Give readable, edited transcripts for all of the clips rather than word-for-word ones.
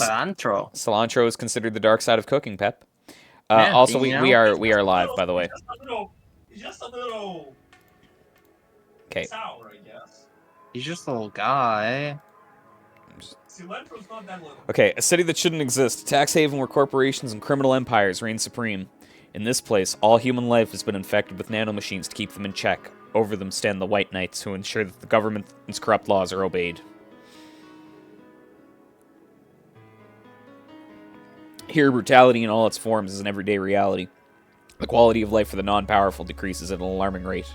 Cilantro. Cilantro is considered the dark side of cooking, Pep. Yeah, Also, you we know? are live, by the way. He's just a little Okay. sour, I guess. He's just a little guy. Cilantro's not that little. Okay, a city that shouldn't exist, a tax haven where corporations and criminal empires reign supreme. In this place, all human life has been infected with nanomachines to keep them in check. Over them stand the White Knights, who ensure that the government's corrupt laws are obeyed. Here, brutality in all its forms is an everyday reality. The quality of life for the non-powerful decreases at an alarming rate.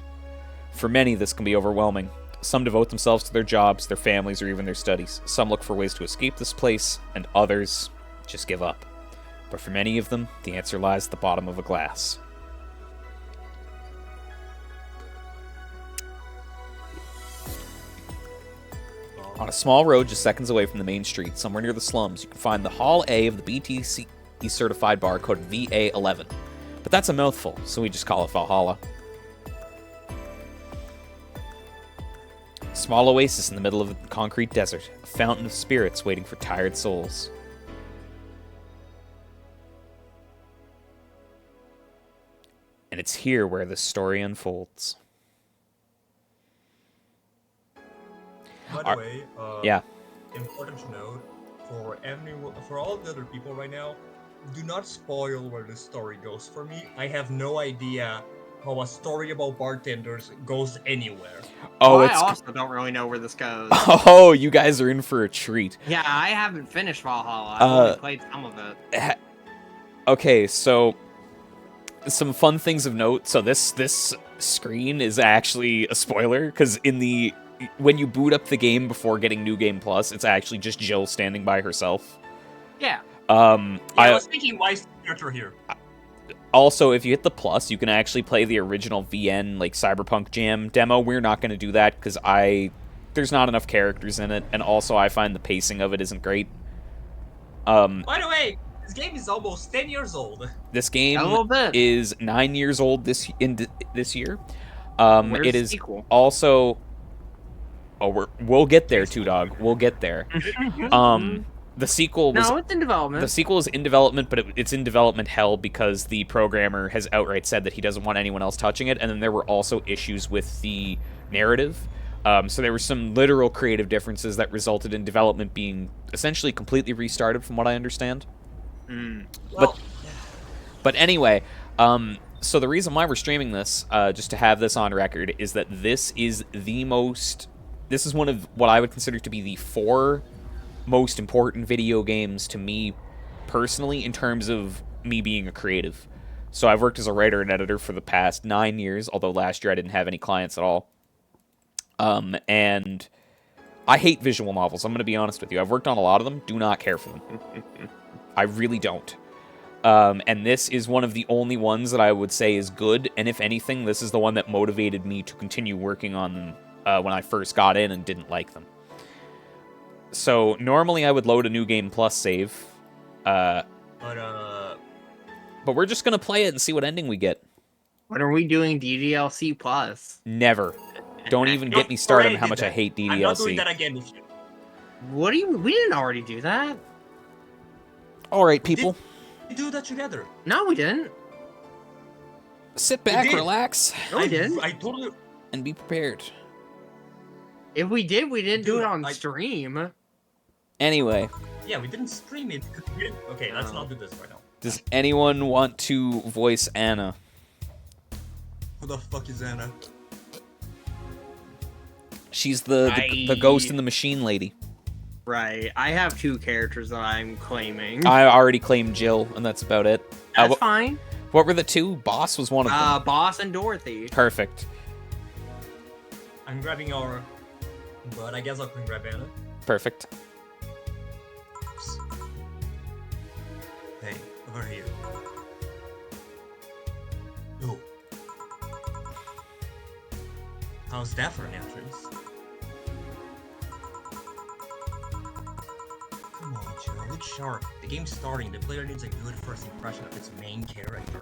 For many, this can be overwhelming. Some devote themselves to their jobs, their families, or even their studies. Some look for ways to escape this place, and others just give up. But for many of them, the answer lies at the bottom of a glass. On a small road just seconds away from the main street, somewhere near the slums, you can find the Hall A of the BTC certified bar coded VA-11. But that's a mouthful, so we just call it Valhalla. A small oasis in the middle of the concrete desert, a fountain of spirits waiting for tired souls. And it's here where the story unfolds. By the way, yeah. Important to note, for all the other people right now, do not spoil where the story goes. For me, I have no idea how a story about bartenders goes anywhere. Oh, I also don't really know where this goes. Oh, you guys are in for a treat. Yeah, I haven't finished Valhalla. I've only played some of it. Okay, so some fun things of note. So this screen is actually a spoiler, because when you boot up the game before getting New Game Plus, it's actually just Jill standing by herself. Yeah. I was thinking, why is the character here? Also, if you hit the plus, you can actually play the original VN, like, Cyberpunk Jam demo. We're not going to do that, because there's not enough characters in it, and also I find the pacing of it isn't great. By the way, this game is almost 10 years old. This game is 9 years old this year. It is also... Oh, we'll get there, TwoDog. We'll get there. The sequel was... No, it's in development. The sequel is in development, but it's in development hell because the programmer has outright said that he doesn't want anyone else touching it, and then there were also issues with the narrative. So there were some literal creative differences that resulted in development being essentially completely restarted, from what I understand. But anyway, so the reason why we're streaming this, just to have this on record, is that this is one of what I would consider to be the 4 most important video games to me personally in terms of me being a creative. So I've worked as a writer and editor for the past 9 years, although last year I didn't have any clients at all. And I hate visual novels, I'm going to be honest with you. I've worked on a lot of them, do not care for them. I really don't. And this is one of the only ones that I would say is good, and if anything, this is the one that motivated me to continue working on them when I first got in and didn't like them. So, normally I would load a New Game Plus save. But we're just gonna play it and see what ending we get. When are we doing DDLC Plus? Never. Don't even get me started on how much I hate DDLC. I'm not doing that again this year. What do you... We didn't already do that. Alright, people. We do that together. No, we didn't. Sit back, relax. No, we didn't. I totally... And be prepared. If we did, we didn't do it on stream. Anyway. Yeah, we didn't stream it. Okay, let's not do this right now. Does anyone want to voice Anna? Who the fuck is Anna? She's the ghost in the machine lady. Right. I have 2 characters that I'm claiming. I already claimed Jill, and that's about it. That's fine. What were the 2? Boss was one of them. Boss and Dorothy. Perfect. I'm grabbing our... But I guess I can grab Anna. Perfect. Hey, over here. Oh. How's that for an entrance? Come on, Joe, look sharp. The game's starting. The player needs a good first impression of its main character.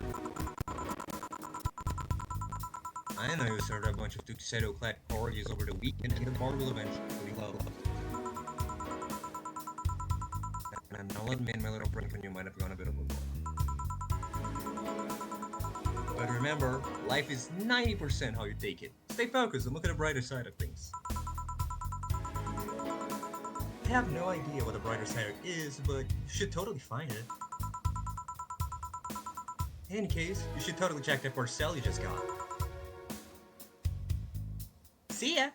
I know you started a bunch of tuxedo-clad orgies over the weekend, and the bar will eventually love. And I'll admit my little brain you might have gone a bit overboard. But remember, life is 90% how you take it. Stay focused and look at the brighter side of things. I have no idea what the brighter side is, but you should totally find it. In any case, you should totally check that parcel you just got. See ya!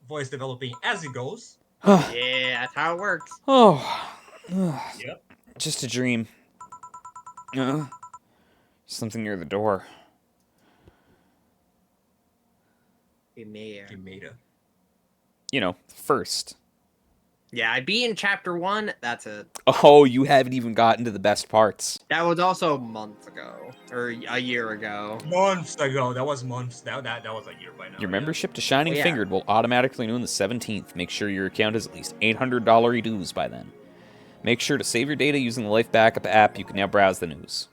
Voice developing as it goes. Yeah, that's how it works. Oh. Yep. Just a dream. Something near the door. We made Kimeda. You know, first. Yeah, I'd be in chapter 1. That's it. Oh, you haven't even gotten to the best parts. That was also months ago. Or a year ago. Months ago. That was months. That was a year by now. Your membership to Shining Oh, yeah. Fingered will automatically renew on the 17th. Make sure your account has at least $800 dues by then. Make sure to save your data using the Life Backup app. You can now browse the news.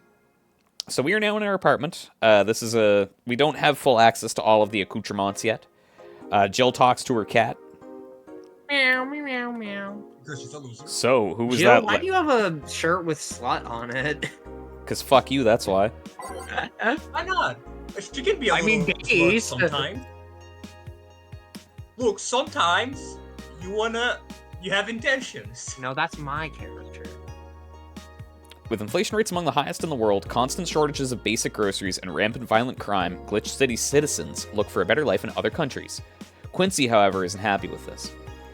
So we are now in our apartment. We don't have full access to all of the accoutrements yet. Jill talks to her cat. Meow, meow, meow. Because she's a loser. So, who was Jill, that? why do you have a shirt with slut on it? Because fuck you, that's why. Why not? She can be a I mean, little base. smart sometimes. Look, sometimes you have intentions. No, that's my character. With inflation rates among the highest in the world, constant shortages of basic groceries, and rampant violent crime, Glitch City citizens look for a better life in other countries. Quincy, however, isn't happy with this.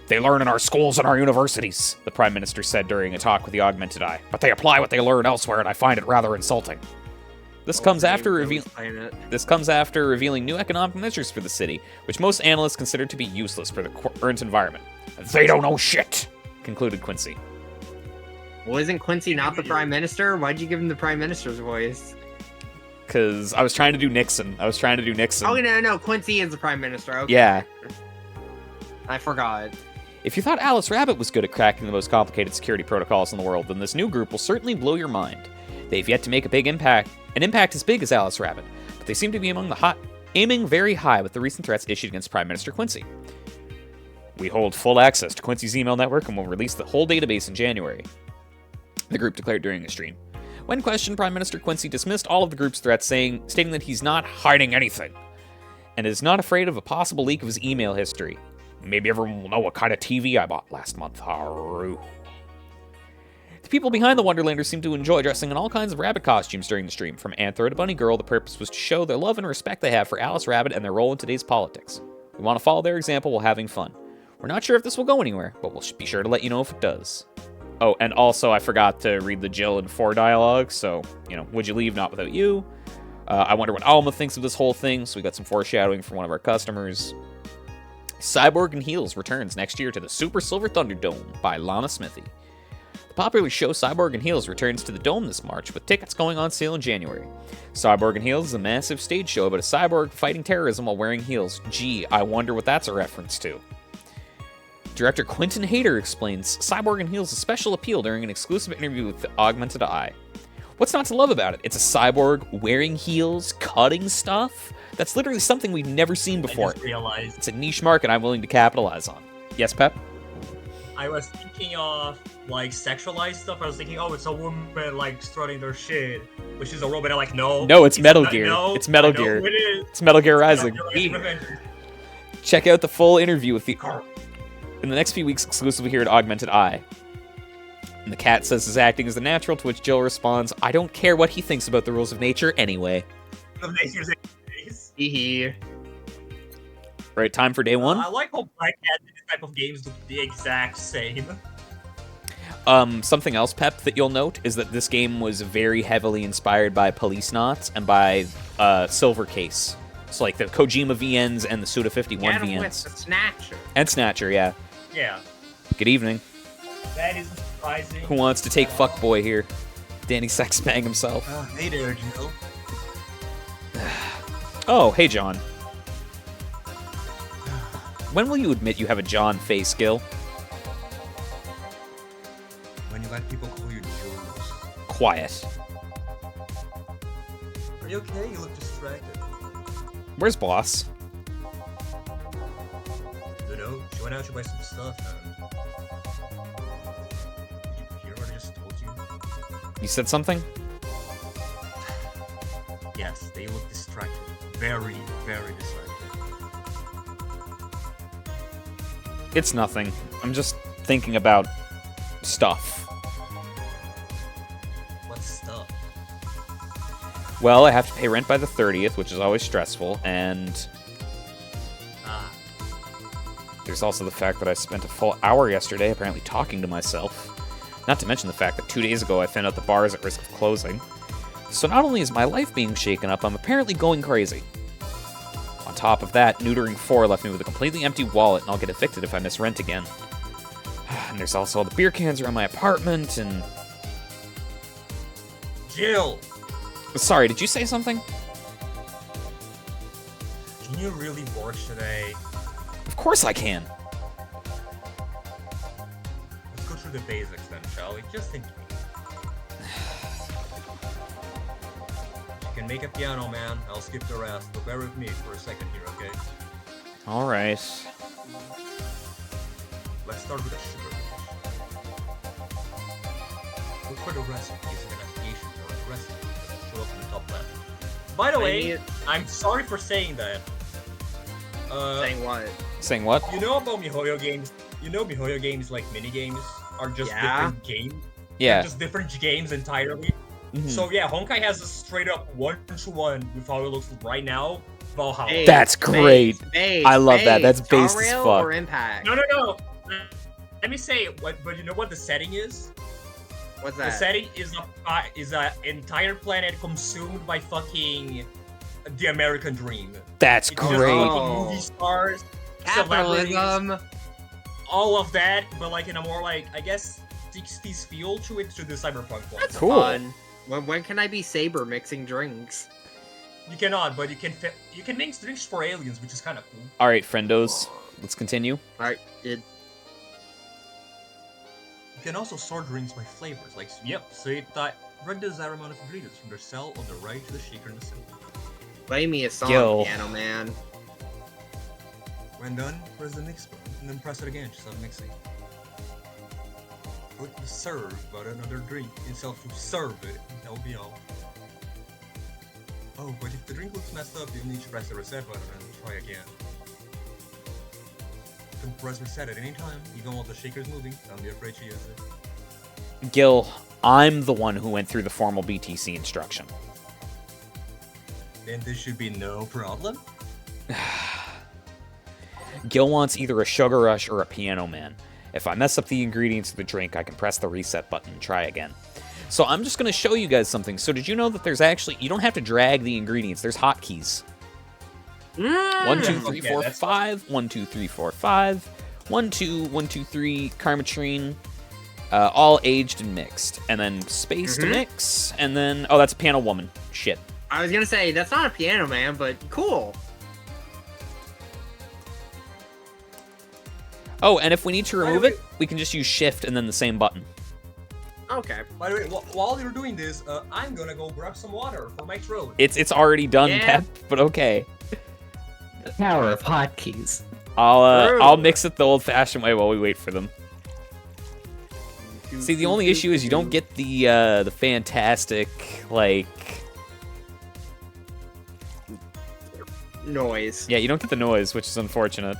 They learn in our schools and our universities, the Prime Minister said during a talk with the Augmented Eye, but they apply what they learn elsewhere, and I find it rather insulting. This comes after revealing new economic measures for the city, which most analysts consider to be useless for the current environment. They don't know shit, concluded Quincy. Well, isn't Quincy not the Prime Minister? Why'd you give him the Prime Minister's voice? Because I was trying to do Nixon. Oh, no, Quincy is the Prime Minister. Okay. Yeah. I forgot. If you thought Alice Rabbit was good at cracking the most complicated security protocols in the world, then this new group will certainly blow your mind. They've yet to make an impact as big as Alice Rabbit, but they seem to be aiming very high with the recent threats issued against Prime Minister Quincy. We hold full access to Quincy's email network and will release the whole database in January, the group declared during a stream. When questioned, Prime Minister Quincy dismissed all of the group's threats, stating that he's not hiding anything, and is not afraid of a possible leak of his email history. Maybe everyone will know what kind of TV I bought last month. The people behind the Wonderlanders seem to enjoy dressing in all kinds of rabbit costumes during the stream. From Anthro to Bunny Girl, the purpose was to show their love and respect they have for Alice Rabbit and their role in today's politics. We want to follow their example while having fun. We're not sure if this will go anywhere, but we'll be sure to let you know if it does. Oh, and also I forgot to read the Jill and 4 dialogue, so, would you leave not without you? I wonder what Alma thinks of this whole thing, so we got some foreshadowing from one of our customers. Cyborg and Heels returns next year to the Super Silver Thunderdome by Lana Smithy. The popular show Cyborg and Heels returns to the Dome this March, with tickets going on sale in January. Cyborg and Heels is a massive stage show about a cyborg fighting terrorism while wearing heels. Gee, I wonder what that's a reference to. Director Quentin Hayter explains Cyborg and Heels' special appeal during an exclusive interview with the Augmented Eye. What's not to love about it? It's a cyborg wearing heels, cutting stuff. That's literally something we've never seen before. I just realized. It's a niche market I'm willing to capitalize on. Yes, Pep? I was thinking of, sexualized stuff. I was thinking, it's a woman, strutting their shit, which is a robot. I'm like, no. No, it's Metal not, Gear. No, It's Metal I know Gear. It is. It's Metal Gear Rising. Revenge. Check out the full interview with in the next few weeks exclusively here at Augmented Eye. And the cat says his acting is the natural, to which Jill responds, I don't care what he thinks about the rules of nature anyway. Of nature's days. Hee. Right, time for day one? I like how Black Cat in this type of games look the exact same. Something else, Pep, that you'll note is that this game was very heavily inspired by Police Knots and by Silver Case. So like the Kojima VNs and the Suda51 With VNs. the Snatcher. And Snatcher, yeah. Yeah. Good evening. That isn't surprising. Who wants to take fuckboy here? Danny Sexbang himself. Hey there, Jill. Oh, hey, John. When will you admit you have a John face, Gil? When you let people call you Jules. Quiet. Are you okay? You look distracted. Where's Boss? You know, she went out to buy some stuff, and You said something? Yes, they look distracted. Very, very distracted. It's nothing. I'm just thinking about stuff. What stuff? Well, I have to pay rent by the 30th, which is always stressful, and Ah, there's also the fact that I spent a full hour yesterday apparently talking to myself. Not to mention the fact that 2 days ago I found out the bar is at risk of closing. So not only is my life being shaken up, I'm apparently going crazy. On top of that, neutering 4 left me with a completely empty wallet, and I'll get evicted if I miss rent again. And there's also all the beer cans around my apartment, and... Jill! Sorry, did you say something? Can you really work today? Of course I can. Let's go through the basics then, shall we? Just in case. You can make a piano, man. I'll skip the rest, but bear with me for a second here, okay? Alright. Let's start with a sugar dish. Look for the recipe using an application for a recipe that show up in the top left. By the way, I'm sorry for saying that. Saying what? Saying what? You know about MiHoYo games? You know MiHoYo games like mini games are just different games? Yeah. They're just different games entirely. Mhm. So yeah, Honkai has a straight up 1-to-1 with how it looks right now. Valhalla. Base, That's great. Base, I love that. That's Star based as Rail fuck. or Impact? No. Let me say what, but you know what the setting is? What's The that? setting is a entire planet consumed by fucking the American dream. That's It's just great. fucking movie stars, celebrities, Capitalism. all of that, but like in a more like I guess 60s feel to it, to the cyberpunk one. That's Cool. fun. When can I be Saber mixing drinks? You cannot, but you can make drinks for aliens, which is kind of cool. Alright, friendos. Let's continue. Alright, You can also sort drinks by flavors, like so you read the desired amount of ingredients from the cell on the right to the shaker in the center. play me a song, Gil. Piano Man. When done, press the mix button, and then press it again to start mixing. Click the serve button on the drink itself to serve it, and that'll be all. Oh, but if the drink looks messed up, you'll need to press the reset button and try again. You can press reset at any time, even while the shaker's moving. Don't be afraid to use it. Gil, I'm the one who went through the formal BTC instruction. Then this should be no problem. Gil wants either a Sugar Rush or a Piano Man. If I mess up the ingredients of the drink, I can press the reset button and try again. So I'm just going to show you guys something. So did you know that there's actually... You don't have to drag the ingredients. There's hotkeys. 1, 2, 3, 4, 5. 1, 2, 3, 4, 5. 1, 2, 1, 2, 3. Karmotrine. All aged and mixed. And then space to mix. And then... Oh, that's Piano Woman. Shit. I was gonna say, that's not a Piano Man, but cool. Oh, and if we need to remove it, we can just use Shift and then the same button. Okay. By the way, while you're doing this, I'm gonna go grab some water for my throat. It's already done, Yeah. Pep, but okay. The power of hotkeys. I'll mix it the old-fashioned way while we wait for them. See, the only issue is you don't get the fantastic, like... noise. Yeah, you don't get the noise, which is unfortunate.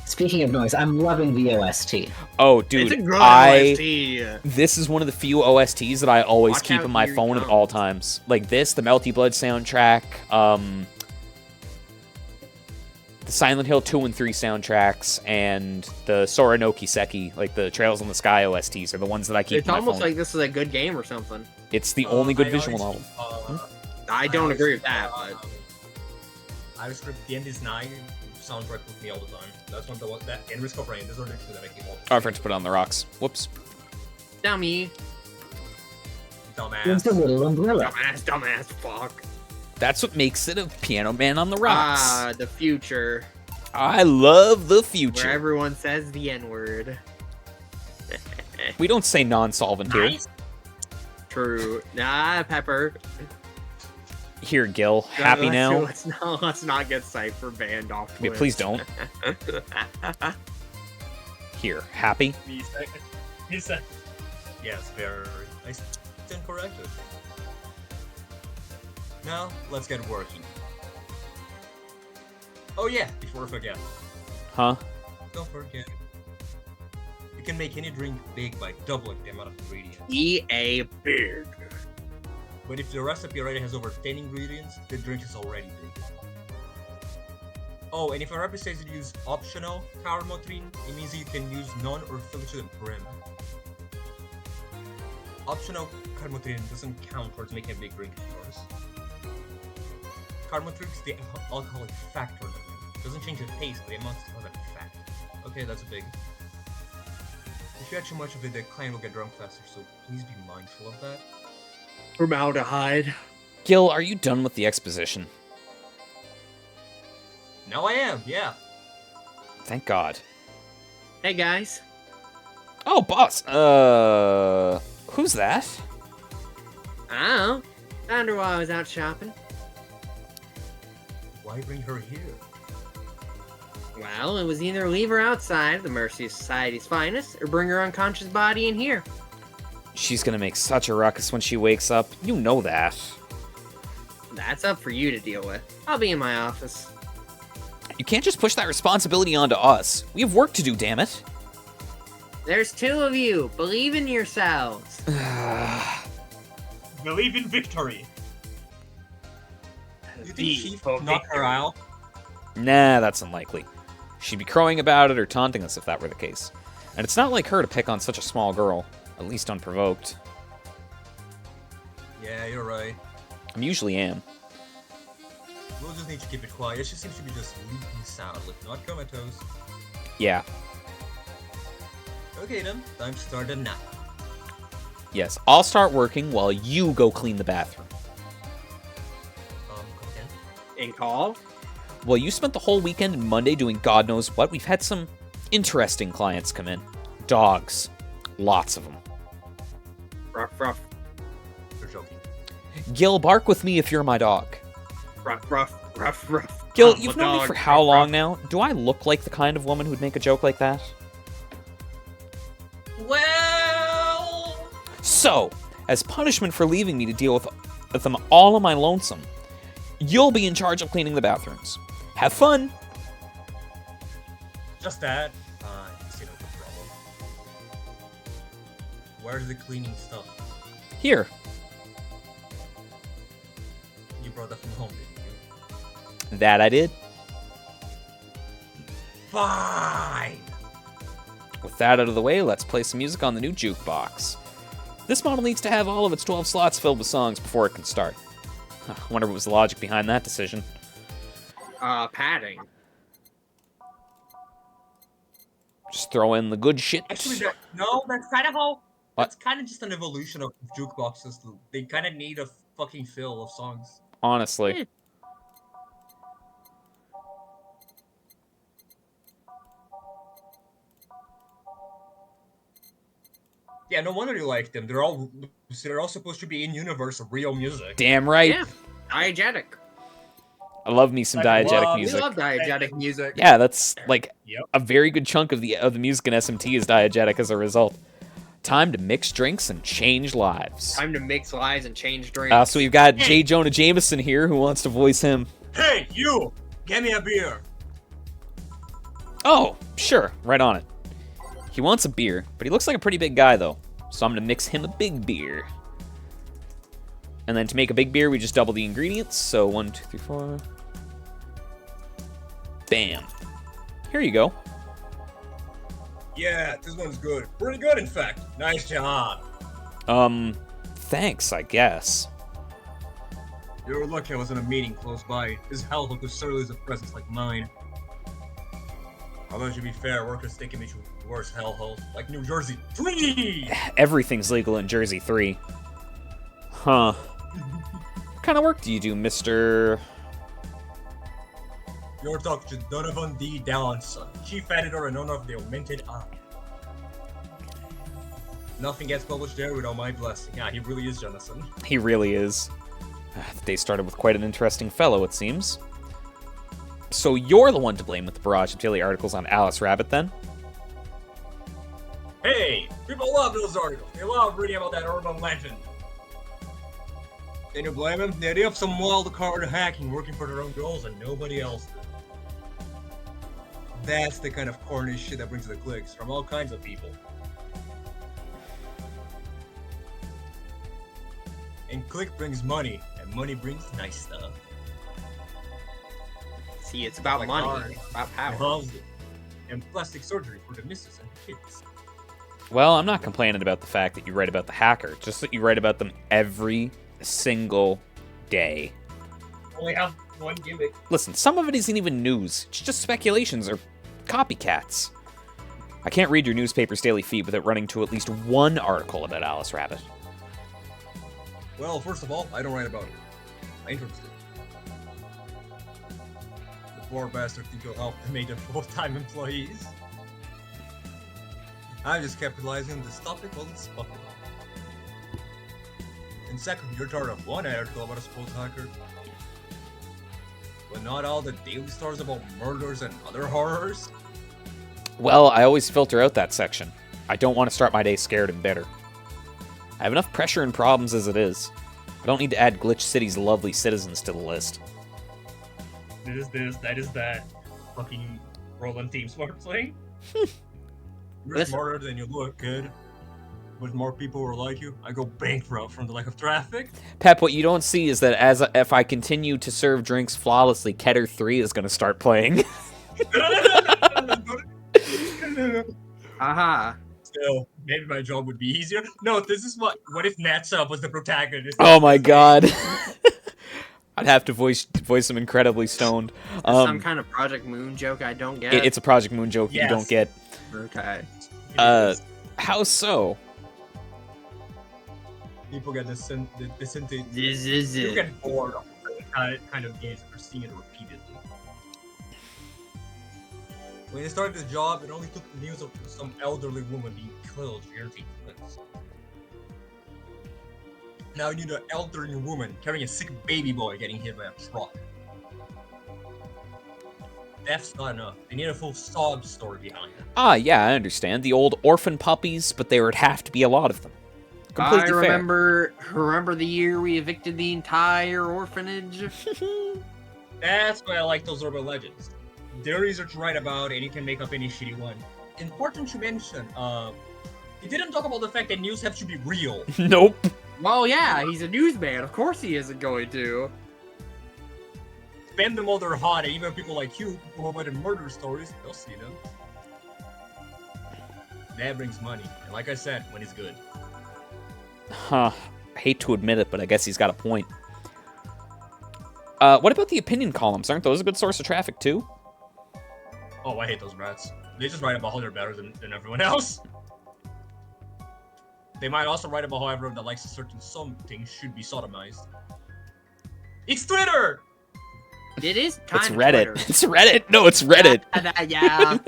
Speaking of noise, I'm loving the OST. Oh, dude, It's a good OST. This is one of the few OSTs that I always Watch keep out, on my here phone he at all comes. times. Like this, the Melty Blood soundtrack, the Silent Hill 2 and 3 soundtracks, and the Sora no Kiseki, like the Trails in the Sky OSTs, are the ones that I keep It's on my almost phone. like this is a good game or something. It's the only good visual novel. I don't agree with that, but I script the End is 9 soundtrack with me all the time. That's one that and Risk of Rain. Those are the two that I keep all the Oh, I time. forgot to put it on the rocks. Whoops. dummy, It's Dumbass. a little umbrella. dumbass, fuck. That's what makes it a Piano Man on the rocks. The future, I love the where future. everyone says the N-word. We don't say non-solvent here. Nice. True. Nah, Pepper. Here, Gil. Happy now? Let's not get Cipher banned off Yeah, Twitch. please don't. Here, happy? Me second. Yes, very nice. corrected. Now, let's get working. Oh yeah, before I forget. Huh? Don't forget. You can make any drink big by doubling the amount of ingredients. EA big. But if the recipe already has over 10 ingredients, the drink is already big. Oh, and if a recipe says you use optional Karmotrine, it means you can use none or fill it to the brim. Optional Karmotrine doesn't count towards making a big drink, of course. Karmotrine is the alcoholic factor of the drink. It doesn't change the taste, but the amount still has a fact. Okay, that's a big. If you add too much of it, the client will get drunk faster, so please be mindful of that. Formaldehyde. Gil, are you done with the exposition? Now I am, yeah. Thank God. Hey guys. Oh, boss. Who's that? I don't know. Found her while I was out shopping. Why bring her here? Well, it was either leave her outside, the Mercy of Society's finest, or bring her unconscious body in here. She's gonna make such a ruckus when she wakes up. You know that. That's up for you to deal with. I'll be in my office. You can't just push that responsibility onto us. We have work to do, damn it. There's two of you. Believe in yourselves. Believe in victory. You think V Chief for could knock her victory. out? Nah, that's unlikely. She'd be crowing about it or taunting us if that were the case. And it's not like her to pick on such a small girl, at least unprovoked. Yeah, you're right. I usually am. We'll just need to keep it quiet. She seems to be just leaking soundly, not comatose. Yeah. Okay then, time to start the nap. Yes, I'll start working while you go clean the bathroom. Come again? In call? Well, you spent the whole weekend and Monday doing God knows what. We've had some interesting clients come in. Dogs. Lots of them. Ruff, ruff, You're joking. Gil, bark with me if you're my dog. ruff, ruff, ruff, ruff. Gil, I'm you've a known me dog. for how Ruff, long ruff. now? Do I look like the kind of woman who'd make a joke like that? Well... So, as punishment for leaving me to deal with them all on my lonesome, you'll be in charge of cleaning the bathrooms. Have fun! Just that. See no problem. Where's the cleaning stuff? Here. You brought that from home, didn't you? That I did. Fine! With that out of the way, let's play some music on the new jukebox. This model needs to have all of its 12 slots filled with songs before it can start. I wonder what was the logic behind that decision. Padding. Just throw in the good shit. Actually, no, that's kind of how... What? That's kind of just an evolution of jukeboxes. They kind of need a fucking fill of songs. Honestly. Eh. Yeah, no wonder you like them. They're all supposed to be in universe of real music. Damn right. Yeah. Diegetic. I love me some I diegetic love- We music. love diegetic music. Yeah, that's like Yep. a very good chunk of the music in SMT is diegetic as a result. Time to mix drinks and change lives. Time to mix lives and change drinks. So we've got J. Jonah Jameson here who wants to voice him. Hey, you! Get me a beer! Oh, sure, right on it. He wants a beer, but he looks like a pretty big guy though, so I'm gonna mix him a big beer. And then to make a big beer, we just double the ingredients. So 1, 2, 3, 4. Bam. Here you go. Yeah, this one's good. Pretty good, in fact. Nice job. Thanks, I guess. You're lucky I was in a meeting close by. This hellhole could certainly use a presence like mine. Although, to be fair, workers taking me to worse hellholes, like New Jersey 3! Everything's legal in Jersey 3. Huh. What kind of work do you do, Mr. You're talking to Donovan D. Dallinson, chief editor and owner of the Augmented Eye. Nothing gets published there without my blessing. Yeah, he really is Jonathan. He really is. The day started with quite an interesting fellow, it seems. So you're the one to blame with the barrage of daily articles on Alice Rabbit, then? Hey, people love those articles. They love reading about that urban legend. Can you blame him? The idea of some wild card hacking working for their own goals and nobody else. That's the kind of corny shit that brings the clicks from all kinds of people. And click brings money, and money brings nice stuff. See, it's about Like money, art. it's about I power. love it. And plastic surgery for the missus and kids. Well, I'm not complaining about the fact that you write about the hacker, just that you write about them every single day. Only have one gimmick. Listen, some of it isn't even news. It's just speculations or copycats. I can't read your newspaper's daily feed without running to at least one article about Alice Rabbit. Well, first of all, I don't write about it. I'm interested. The poor bastard think he'll help them make them full-time employees. I'm just capitalizing on this topic while it's popular. And second, you're tired of one article about a supposed hacker. But not all the daily stories about murders and other horrors. Well, I always filter out that section. I don't want to start my day scared and bitter. I have enough pressure and problems as it is. I don't need to add Glitch City's lovely citizens to the list. It is this, that is that. Fucking Roland team smart playing. You're Listen. smarter than you look, kid. With more people who are like you, I go bankrupt from the lack of traffic. Pep, what you don't see is that if I continue to serve drinks flawlessly, Keter 3 is going to start playing. Aha. So maybe my job would be easier. No, this is what if Natsub was the protagonist? Oh my god. I'd have to voice him incredibly stoned. Some kind of Project Moon joke I don't get. It's a Project Moon joke Yes. you don't get. Okay. How so? People get this into This is you it. get bored of kind of games after seeing it repeatedly. When they started the job, it only took the news of some elderly woman being killed to irritate friends. Now you need an elderly woman carrying a sick baby boy getting hit by a truck. That's not enough. They need a full sob story behind it. Ah, yeah, I understand. The old orphan puppies, but there would have to be a lot of them. Completely I fair. remember the year we evicted the entire orphanage. That's why I like those urban legends. They're easier to write about, and you can make up any shitty one. Important to mention, he didn't talk about the fact that news have to be real. Nope. Well, yeah, he's a newsman. Of course he isn't going to. Spend them while they're hot, and even people like you who about in murder stories, they'll see them. That brings money, and like I said, when it's good. Huh. I hate to admit it, but I guess he's got a point. What about the opinion columns? Aren't those a good source of traffic, too? Oh, I hate those rats. They just write about how they're better than everyone else. They might also write about how everyone that likes a certain something should be sodomized. It's Twitter! It is kind It's of Reddit. Twitter. It's Reddit. No, it's Reddit. Yeah.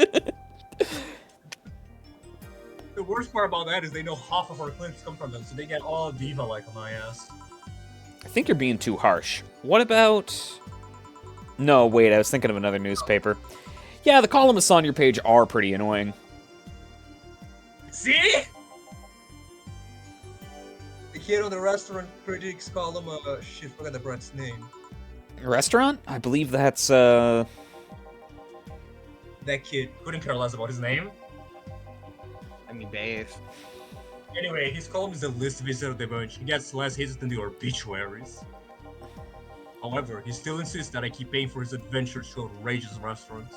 The worst part about that is they know half of our clips come from them, so they get all diva-like on my ass. I think you're being too harsh. What about... No, wait, I was thinking of another newspaper. Yeah, the columnists on your page are pretty annoying. See? The kid on the restaurant critics column, shit, forgot the brat's name. Restaurant? I believe that's, That kid couldn't care less about his name. I mean, Dave. Anyway, his column is the least visited of the bunch. He gets less hits than the obituaries. However, he still insists that I keep paying for his adventures to outrageous restaurants.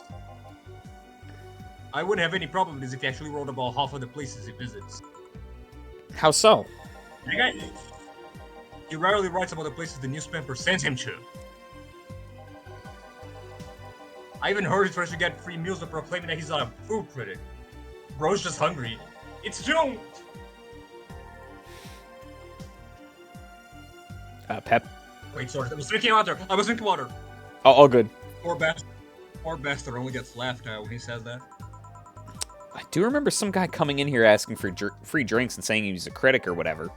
I wouldn't have any problem with this if he actually wrote about half of the places he visits. How so? That guy, he rarely writes about the places the newspaper sends him to. I even heard he tries to get free meals by proclaiming that he's not a food critic. Bro's just hungry. It's June! Pep? Wait, sorry, I was drinking water. Oh, all good. Poor bastard only gets laughed at when he says that. I do remember some guy coming in here asking for free drinks and saying he was a critic or whatever.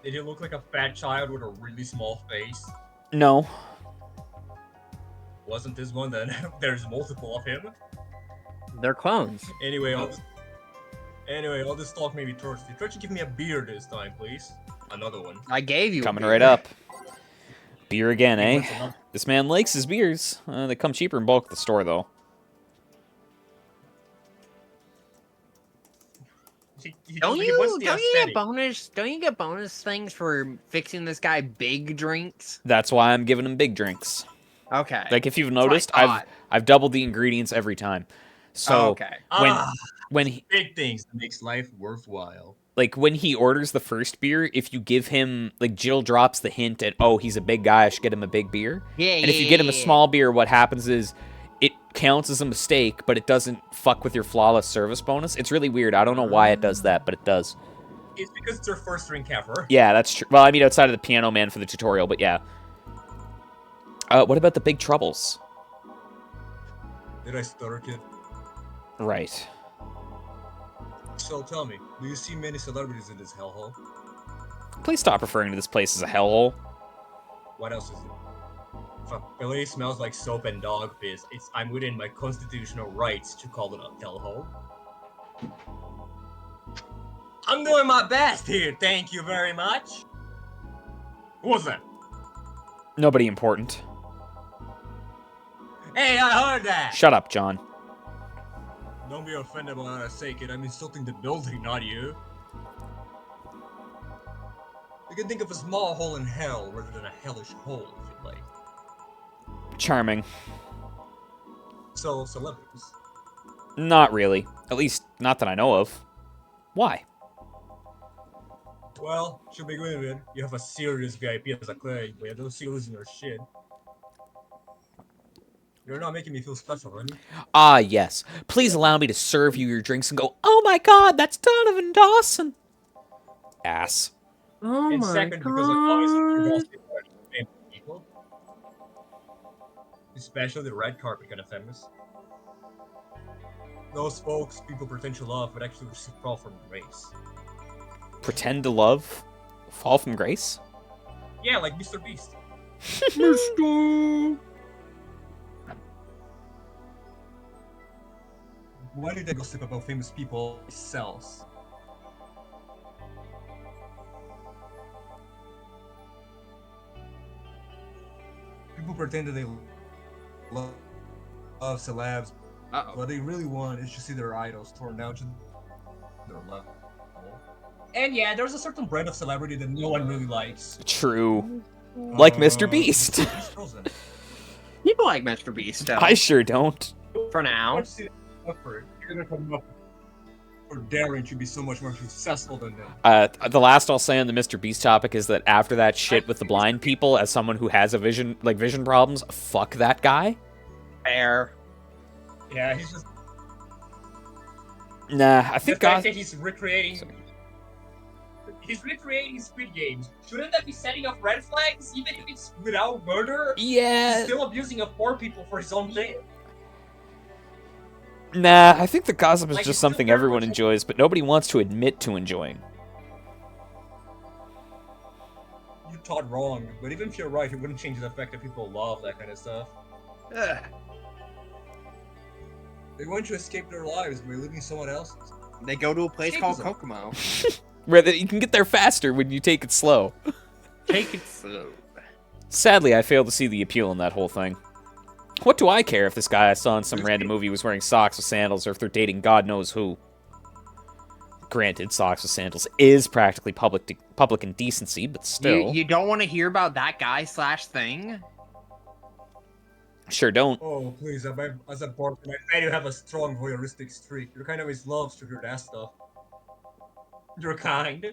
Did he look like a fat child with a really small face? No. Wasn't this one then? There's multiple of him. They're clones. Anyway, Anyway, all this talk made me thirsty. Try to give me a beer this time, please. Another one. I gave you a Coming beer. right up. Beer again, He eh? wants another. This man likes his beers. They come cheaper in bulk at the store, though. He Don't just- he wants you the don't you aesthetic. get bonus? Don't you get bonus things for fixing this guy big drinks? That's why I'm giving him big drinks. Okay. Like if you've That's what I noticed, thought. I've doubled the ingredients every time. So Oh, okay. when he, Big things that makes life worthwhile. like when he orders the first beer, if you give him like Jill drops the hint at, oh, he's a big guy, I should get him a big beer. Yeah, And if you get him a small beer, what happens is it counts as a mistake, but it doesn't fuck with your flawless service bonus. It's really weird. I don't know why it does that, but it does. It's because it's their first drink ever. Yeah, that's true. Well, I mean, outside of the Piano Man for the tutorial, but yeah. What about the Big Troubles? Did I stutter, kid? Right. So tell me, do you see many celebrities in this hellhole? Please stop referring to this place as a hellhole. What else is it? If a place smells like soap and dog piss, I'm within my constitutional rights to call it a hellhole. I'm doing my best here, thank you very much. Who was that? Nobody important. Hey, I heard that! Shut up, John. Don't be offended by what I say, kid. I'm insulting the building, not you. You can think of a small hole in hell rather than a hellish hole, if you'd like. Charming. So, celebrities. Not really. At least, not that I know of. Why? Well, should be good, man. You have a serious VIP as a client, but you don't see losing your shit. You're not making me feel special, are you? Ah, yes. Please allow me to serve you your drinks and go, oh my god, that's Donovan Dawson. Ass. Oh And my second, because like obviously you're god. also famous people. Especially the red carpet kind of famous. Those folks people pretend to love, but actually receive fall from grace. Pretend to love? Fall from grace? Yeah, like Mr. Beast. Mr. Why did they gossip about famous people sells? People pretend that they love celebs, Uh-oh. what they really want is to see their idols torn down to their level. And yeah, there's a certain brand of celebrity that no one really likes. True. Like Mr. Uh, Beast. He's frozen. People like Mr. Beast. I sure don't. For I now. want to see that effort. You're gonna come up for daring to be so much more successful than them. The last I'll say on the Mr. Beast topic is that after that shit with the blind people, as someone who has a vision problems, fuck that guy. Fair. Yeah, he's just Nah, I the think fact God. that he's recreating. He's recreating Squid Games. Shouldn't that be setting off red flags, even if it's without murder? He's Yeah. still abusing of poor people for his own thing. Nah, I think the gossip is Like, just it's still something very everyone much- enjoys, but nobody wants to admit to enjoying. You taught wrong, but even if you're right, it wouldn't change the fact that people love that kind of stuff. Ugh. They want to escape their lives by living someone else's. They go to a place called Escapism. Kokomo. Where you can get there faster when you take it slow. Take it slow. Sadly, I fail to see the appeal in that whole thing. What do I care if this guy I saw in some random movie was wearing socks with sandals, or if they're dating God knows who? Granted, socks with sandals is practically public indecency, but still. You don't want to hear about that guy / thing? Sure don't. Oh, please, as a bartender, I bet you have a strong voyeuristic streak. Your kind always loves to hear that stuff. Your kind?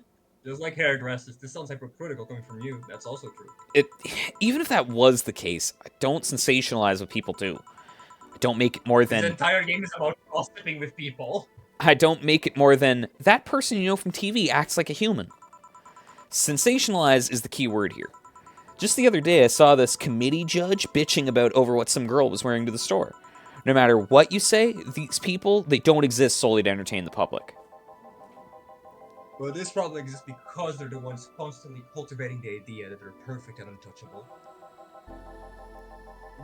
Just like hairdressers. This sounds hypocritical coming from you. That's also true. Even if that was the case, I don't sensationalize what people do. I don't make it more This than entire game is about gossiping with people. that person you know from TV acts like a human. Sensationalize is the key word here. Just the other day, I saw this committee judge bitching about over what some girl was wearing to the store. No matter what you say, these people, they don't exist solely to entertain the public. Well, this probably exists because they're the ones constantly cultivating the idea that they're perfect and untouchable.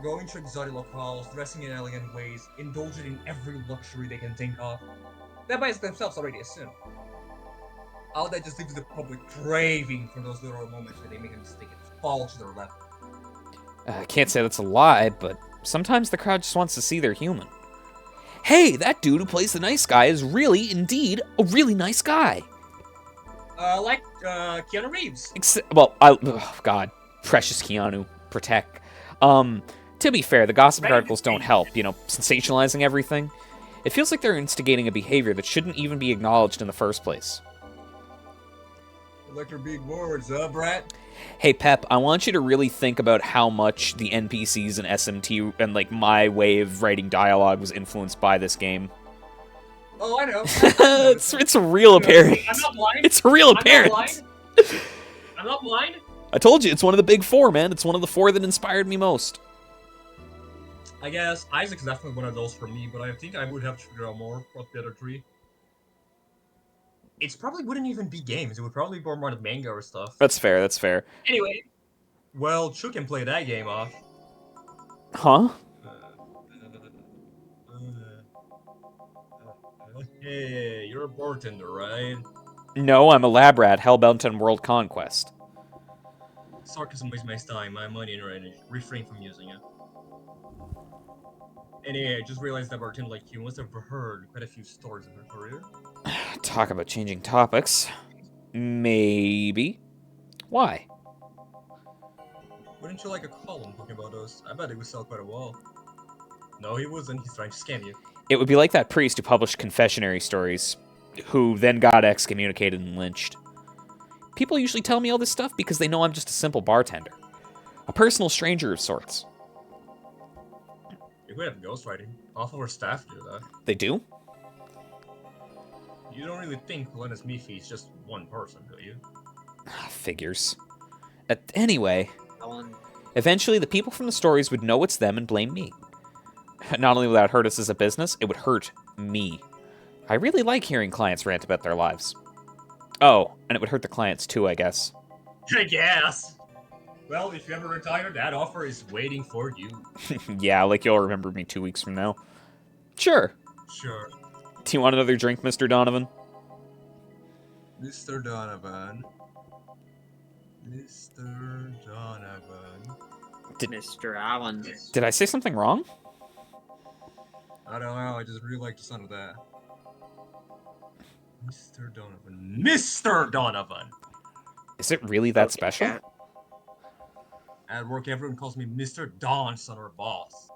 Going to exotic locales, dressing in elegant ways, indulging in every luxury they can think of. That by themselves already a sin. All that just leaves the public craving for those little moments where they make a mistake and fall to their level. I can't say that's a lie, but sometimes the crowd just wants to see they're human. Hey, that dude who plays the nice guy is really, indeed, a really nice guy. Like Keanu Reeves. Oh God, precious Keanu, protect. To be fair, the gossip articles don't help, sensationalizing everything. It feels like they're instigating a behavior that shouldn't even be acknowledged in the first place. Like your big words, Brat? Hey, Pep, I want you to really think about how much the NPCs and SMT and, my way of writing dialogue was influenced by this game. Oh, I know. It's a real appearance. I'm not blind. It's a real appearance. I'm not blind. I told you, it's one of the big four, man. It's one of the four that inspired me most. I guess Isaac's definitely one of those for me, but I think I would have to figure out more about the other three. It probably wouldn't even be games. It would probably be more like manga or stuff. That's fair. Anyway, well, Chu can play that game off. Huh? Hey, you're a bartender, right? No, I'm a lab rat, hellbent on world conquest. Sarcasm wastes my time, my money, and your energy. Refrain from using it. Anyway, I just realized that bartender like you must have heard quite a few stories in her career. Talk about changing topics. Maybe. Why? Wouldn't you like a column talking about us? I bet it would sell quite a well. No, he wasn't. He's trying to scam you. It would be like that priest who published confessionary stories, who then got excommunicated and lynched. People usually tell me all this stuff because they know I'm just a simple bartender. A personal stranger of sorts. You could have ghostwriting. Half of our staff do that. They do? You don't really think Lennis Miffy is just one person, do you? Figures. Anyway, eventually the people from the stories would know it's them and blame me. Not only would that hurt us as a business, it would hurt me. I really like hearing clients rant about their lives. Oh, and it would hurt the clients too, I guess. I guess. Well, if you ever retire, that offer is waiting for you. Yeah, like you'll remember me 2 weeks from now. Sure. Sure. Do you want another drink, Mr. Donovan? Mr. Donovan. Mr. Donovan. Mr. Allen. Did I say something wrong? I don't know, I just really like the sound of that. Mr. Donovan. Mr. Donovan! Is it really that Okay, special? cat. At work, everyone calls me Mr. Don, son or boss.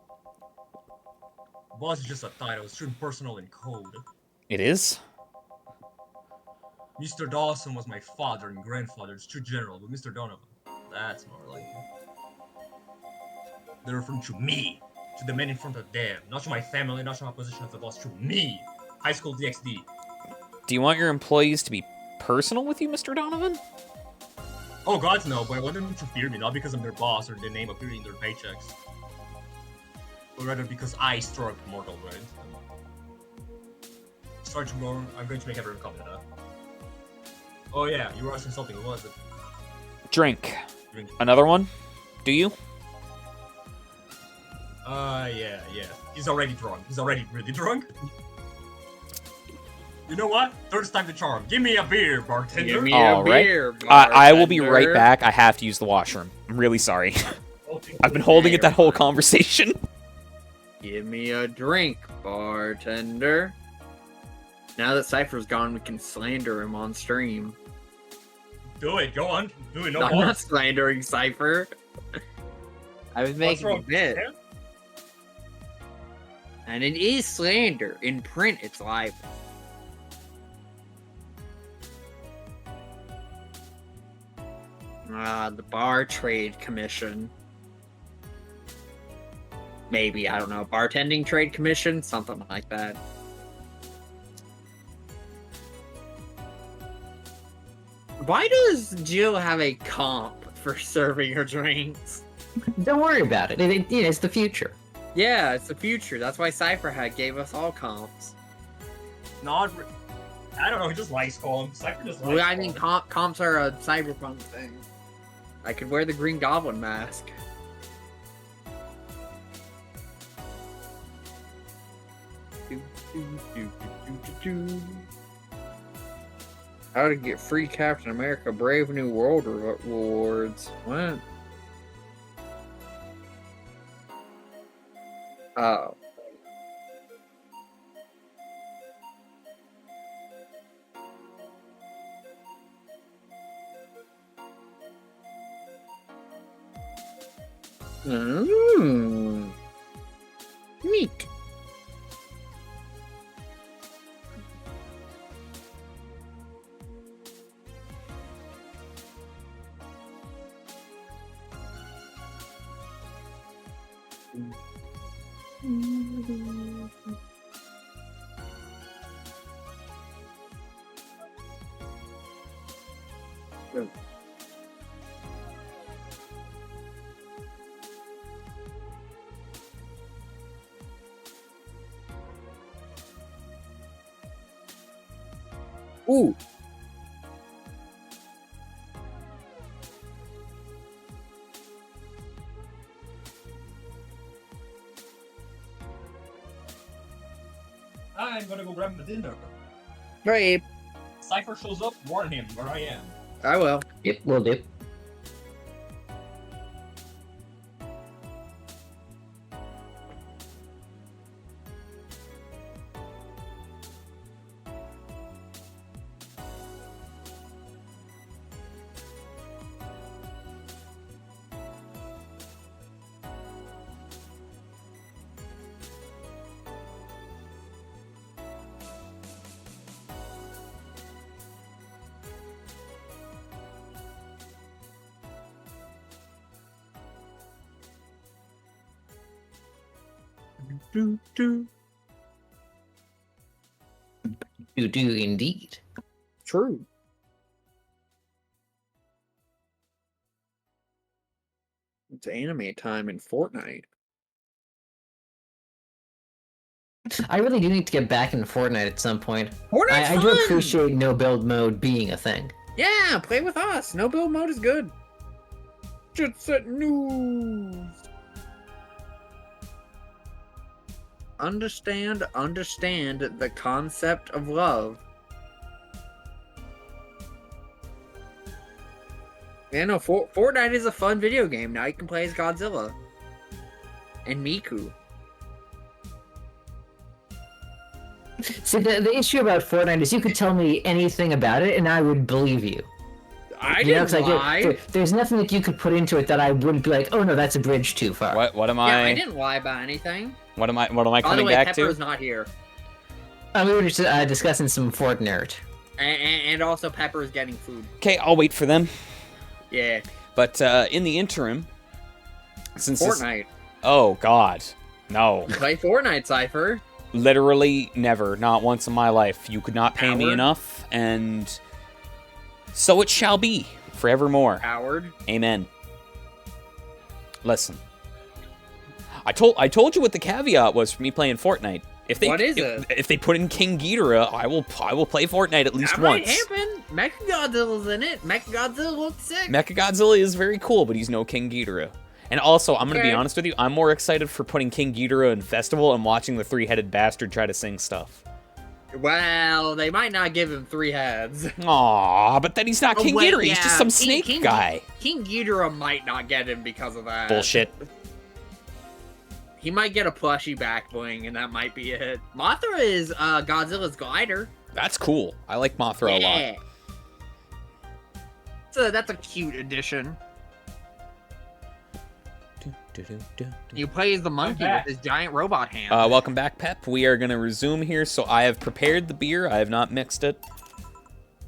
Boss is just a title, it's true personal in code. It is? Mr. Dawson was my father and grandfather, it's too general, but Mr. Donovan, that's more like it. They're referring to me, to the men in front of them, not to my family, not to my position as the boss, to me, High School DxD. Do you want your employees to be personal with you, Mr. Donovan? Oh god, no, but I want them to fear me, not because I'm their boss or their name appearing in their paychecks. But rather because I struck mortal right? Start tomorrow, I'm going to make everyone comment on that. Oh yeah, you were asking something, what was it? Drink. Drink. Another one? Do you? Yeah. He's already drunk. He's already really drunk. You know what? Third time the charm. Give me a beer, bartender. Give me All a right. beer, I will be right bartender. back. I have to use the washroom. I'm really sorry. I've been holding it that whole conversation. Give me a drink, bartender. Now that Cipher's gone, we can slander him on stream. Do it. Go on. Do it. No I'm more. not slandering Cipher. I was making a bit. Yeah? And it is slander. In print, it's libel. The Bar Trade Commission. Maybe, I don't know. Bartending Trade Commission? Something like that. Why does Jill have a comp for serving her drinks? Don't worry about it. It's the future. Yeah, it's the future. That's why Cipher gave us all comps. Not. I don't know. He just likes calm. Cypher just likes. Well, I mean, calm. comps are a cyberpunk thing. I could wear the Green Goblin mask. How to get free Captain America Brave New World rewards. What? Oh. Neat. Ooh. I'm gonna go grab my dinner. Great. Cipher shows up, warn him where I am. I will. Yep, will do. Do. You do indeed. True. It's anime time in Fortnite. I really do need to get back in Fortnite at some point. Fortnite's I do fun! appreciate no build mode being a thing. Yeah, play with us. No build mode is good. Jet Set News. Understand the concept of love. Yeah, no, Fortnite is a fun video game. Now you can play as Godzilla. And Miku. See, the issue about Fortnite is you could tell me anything about it and I would believe you. I You know, didn't 'cause, like, lie. there's nothing that you could put into it that I wouldn't be like, oh no, that's a bridge too far. What am Yeah, I? I didn't lie about anything. What am I By the coming way, back Pepper's to? not here. We were just discussing some Fortnite. And also Pepper's getting food. Okay, I'll wait for them. Yeah. But in the interim, since Fortnite. Oh God, no! Play Fortnite, Cipher. Literally never, not once in my life. You could not pay me Howard? enough, and so it shall be forevermore. Howard. Amen. Listen, I told you what the caveat was for me playing Fortnite. What is it? If they put in King Ghidorah, I will play Fortnite at least That once. might happen. Mechagodzilla's in it. Mechagodzilla looks sick. Mechagodzilla is very cool, but he's no King Ghidorah. And also, I'm gonna be Okay. honest with you, I'm more excited for putting King Ghidorah in Festival and watching the three-headed bastard try to sing stuff. Well, they might not give him 3 heads. Aww, but then he's not Oh, King wait, Ghidorah, he's just some snake King guy. King Ghidorah might not get him because of that. Bullshit. He might get a plushy back bling, and that might be it. Mothra is Godzilla's glider. That's cool. I like Mothra a lot. So that's a cute addition. You play as the monkey with back. his giant robot hand. Welcome back, Pep. We are going to resume here. So I have prepared the beer. I have not mixed it.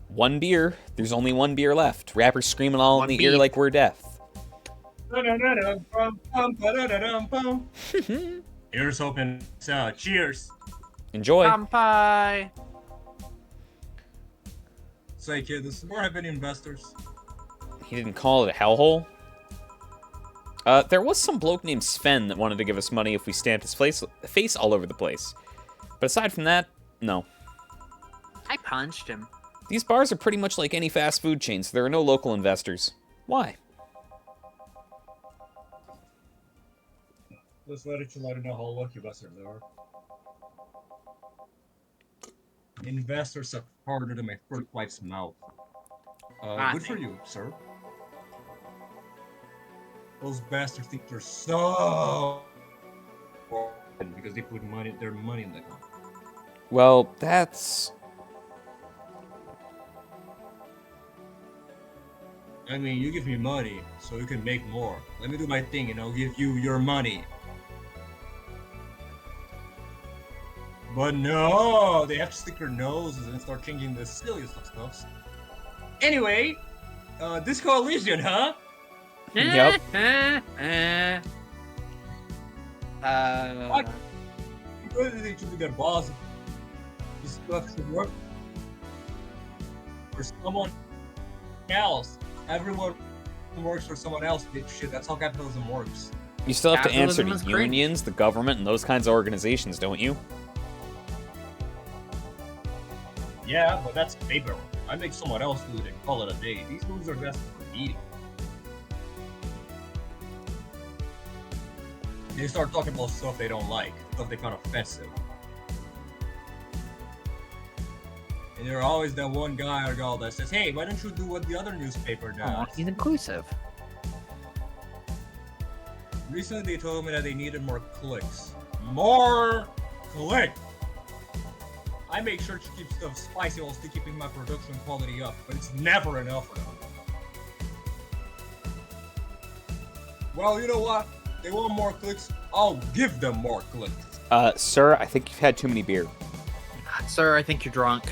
One beer. There's only one beer left. Rappers screaming all One in the ear beef. like we're deaf. Here's hoping. Cheers. Enjoy. Kampai. Say, kid, this is where I've been investors. He didn't call it a hellhole. There was some bloke named Sven that wanted to give us money if we stamped his face all over the place. But aside from that, no. I punched him. These bars are pretty much like any fast food chain, so there are no local investors. Why? Just let you know how lucky bastards are. Investors are harder than my first wife's mouth. Good for you, sir. Those bastards think they're so because they put their money in the company. Well, that's... I mean, you give me money so you can make more. Let me do my thing and I'll give you your money. But no, they have to stick their noses and start changing the silliest of stuff. Anyway, this coalition, huh? Yep. What? Because they should be their boss. This stuff should work for someone else. Everyone works for someone else. Shit, that's how capitalism works. You still have to answer Capitalism to is unions, the government, and those kinds of organizations, don't you? Yeah, but that's paper. I make someone else do it and call it a day. These moves are best for eating. They start talking about stuff they don't like, stuff they find offensive. And there's always that one guy or girl that says, hey, why don't you do what the other newspaper does? Oh, he's inclusive. Recently they told me that they needed more clicks. More clicks! I make sure to keep stuff spicy while still keeping my production quality up, but it's never enough for them. Well, you know what? They want more clicks, I'll give them more clicks. Sir, I think you've had too many beer. Sir, I think you're drunk.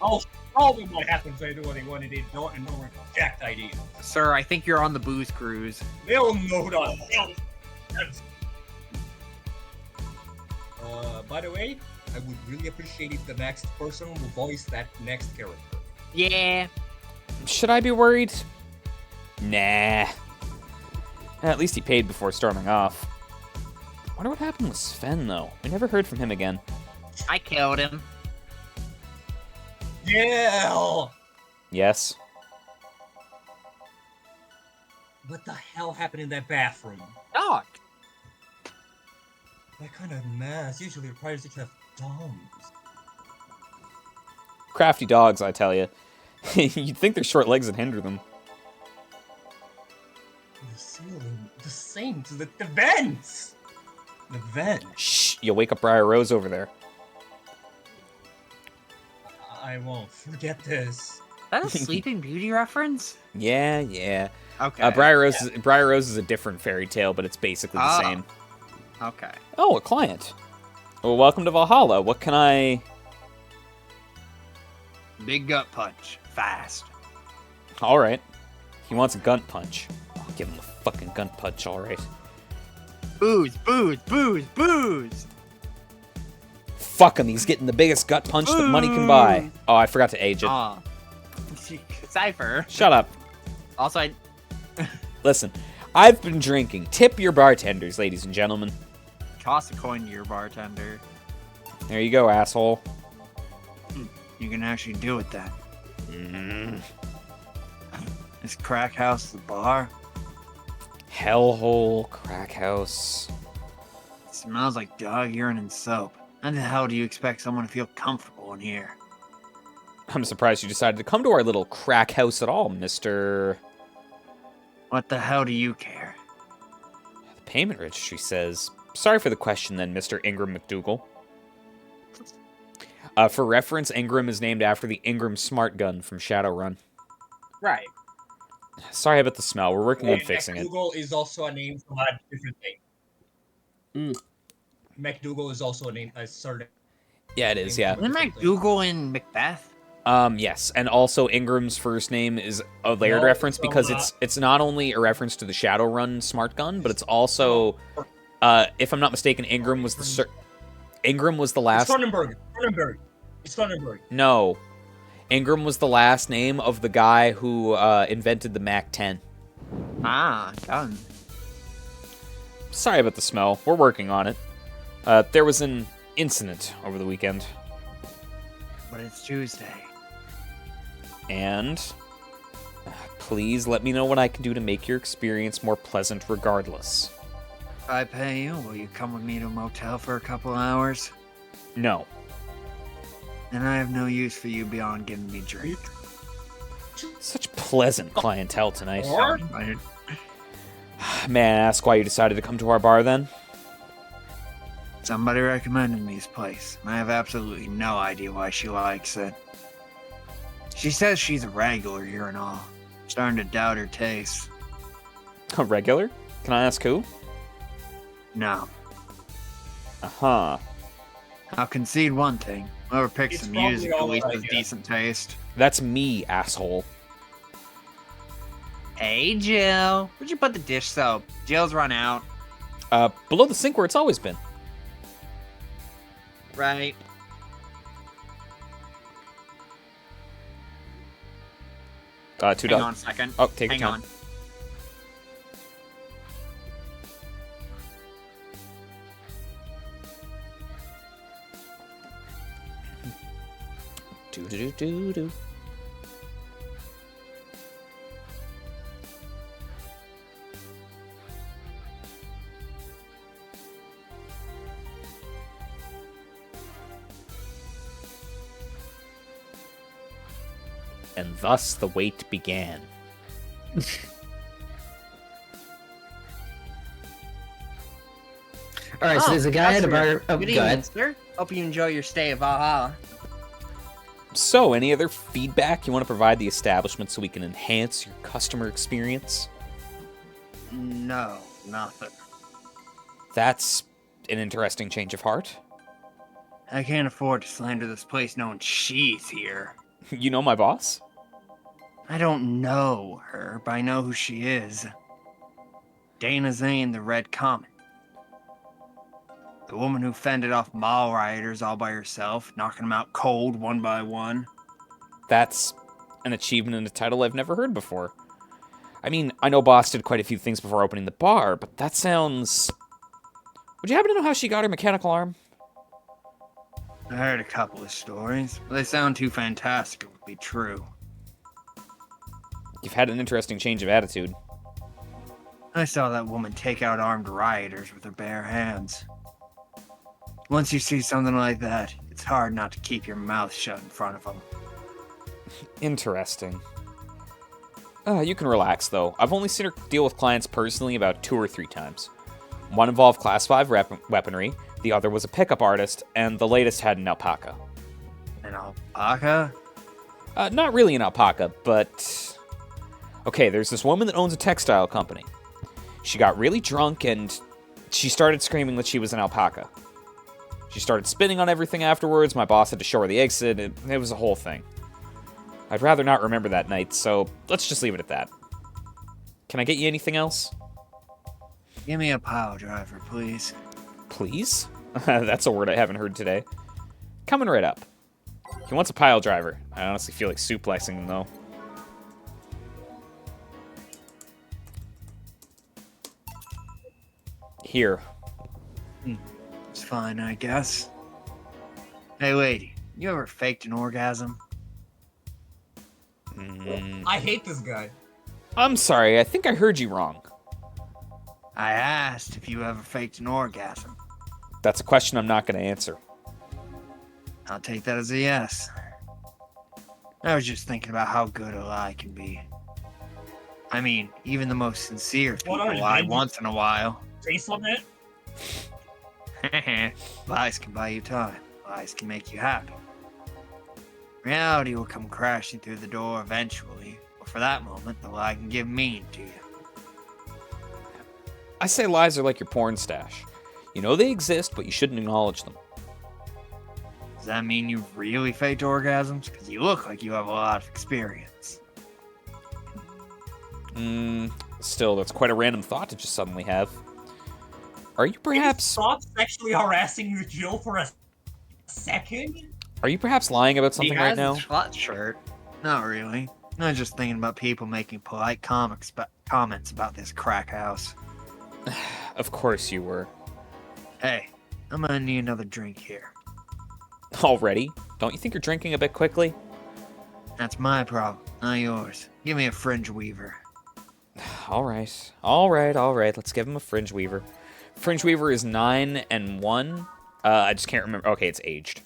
I'll show them what happens when they do what they want and they don't and no reject ideas. Sir, I think you're on the booze cruise. They'll know who the hell. By the way, I would really appreciate if the next person will voice that next character. Yeah. Should I be worried? Nah. At least he paid before storming off. Wonder what happened with Sven, though. We never heard from him again. I killed him. Yeah! Yes. What the hell happened in that bathroom? Dog. That kind of mess usually requires you to have thumbs. Crafty dogs, I tell you. You'd think their short legs would hinder them. The ceiling, the sinks, the vents! The vent. Shh, you'll wake up Briar Rose over there. I won't forget this. Is that a Sleeping Beauty reference? Yeah, yeah. Okay. Briar Rose is a different fairy tale, but it's basically the same. Okay. Oh, a client. Well, welcome to Valhalla. What can I... Big gut punch. Fast. All right. He wants a gun punch. I'll give him a fucking gun punch, all right. Booze, booze, booze, booze. Fuck him. He's getting the biggest gut punch that money can buy. Oh, I forgot to age it. Cipher. Shut up. Also, Listen, I've been drinking. Tip your bartenders, ladies and gentlemen. toss a coin to your bartender. There you go, asshole. You can actually do it then. Mm. Is Crack House the bar? Hellhole, crack house. It smells like dog urine and soap. How the hell do you expect someone to feel comfortable in here? I'm surprised you decided to come to our little crack house at all, Mr. What the hell do you care? The payment registry says... Sorry for the question then, Mr. Ingram McDougal. For reference, Ingram is named after the Ingram Smart Gun from Shadowrun. Right. Sorry about the smell. We're working on fixing it. McDougal is also a name for a different thing. McDougal is also a certain. Yeah, it is, yeah. Isn't MacDougal in Macbeth? Yes, and also Ingram's first name is a layered reference because it's not only a reference to the Shadowrun Smart Gun, but it's also, if I'm not mistaken, Ingram was the last... It's Cronenberg. No. Ingram was the last name of the guy who invented the Mac-10. Ah, done. Sorry about the smell. We're working on it. There was an incident over the weekend. But it's Tuesday. And please let me know what I can do to make your experience more pleasant regardless. If I pay you, will you come with me to a motel for a couple hours? No. And I have no use for you beyond giving me drink. Such pleasant clientele tonight. Or May I ask why you decided to come to our bar then? Somebody recommended me this place, and I have absolutely no idea why she likes it. She says she's a regular here and all. Starting to doubt her taste. A regular? Can I ask who? No. Uh-huh. I'll concede one thing. Whoever picks It's the music at probably least all has right, decent taste. That's me, asshole. Hey, Jill. Where'd you put the dish soap? Jill's run out. Below the sink where it's always been. Right. TwoDog. Hang on a second. Oh, take Hang your time. on. Do-do-do-do-do. And thus the wait began. All right, so there's a guy at a bar. Oh, Good go evening, ahead. sir. Hope you enjoy your stay at Valhalla. So, any other feedback you want to provide the establishment so we can enhance your customer experience? No, nothing. That's an interesting change of heart. I can't afford to slander this place knowing she's here. You know my boss? I don't know her, but I know who she is. Dana Zane, the Red Comet. The woman who fended off mall rioters all by herself, knocking them out cold one by one. That's an achievement and a title I've never heard before. I mean, I know Boss did quite a few things before opening the bar, but that sounds... Would you happen to know how she got her mechanical arm? I heard a couple of stories, but they sound too fantastic it would be true. You've had an interesting change of attitude. I saw that woman take out armed rioters with her bare hands. Once you see something like that, it's hard not to keep your mouth shut in front of them. Interesting. You can relax, though. I've only seen her deal with clients personally about 2 or 3 times. One involved Class 5 weaponry, the other was a pickup artist, and the latest had an alpaca. An alpaca? Not really an alpaca, but... Okay, there's this woman that owns a textile company. She got really drunk, and she started screaming that she was an alpaca. She started spinning on everything afterwards, my boss had to show her the exit, it was a whole thing. I'd rather not remember that night, so let's just leave it at that. Can I get you anything else? Give me a pile driver, please. Please? That's a word I haven't heard today. Coming right up. He wants a pile driver. I honestly feel like suplexing him, though. Here. It's fine, I guess. Hey, lady, you ever faked an orgasm? I hate this guy. I'm sorry, I think I heard you wrong. I asked if you ever faked an orgasm. That's a question I'm not going to answer. I'll take that as a yes. I was just thinking about how good a lie can be. I mean, even the most sincere people What are you, lie baby? once in a while. Taste on it? Lies can buy you time. Lies can make you happy. Reality will come crashing through the door eventually, but for that moment, the lie can give meaning to you. I say lies are like your porn stash. You know they exist, but you shouldn't acknowledge them. Does that mean you've really faked orgasms? Because you look like you have a lot of experience. Still, that's quite a random thought to just suddenly have. Are you Maybe perhaps... stop sexually harassing you, Jill, for a second? Are you perhaps lying about something right now? Slut shirt. Not really. I was just thinking about people making polite comments about this crack house. Of course you were. Hey, I'm gonna need another drink here. Already? Don't you think you're drinking a bit quickly? That's my problem, not yours. Give me a fringe weaver. Alright. Let's give him a Fringe Weaver. Fringe Weaver is 9 and 1. I just can't remember. Okay, it's aged.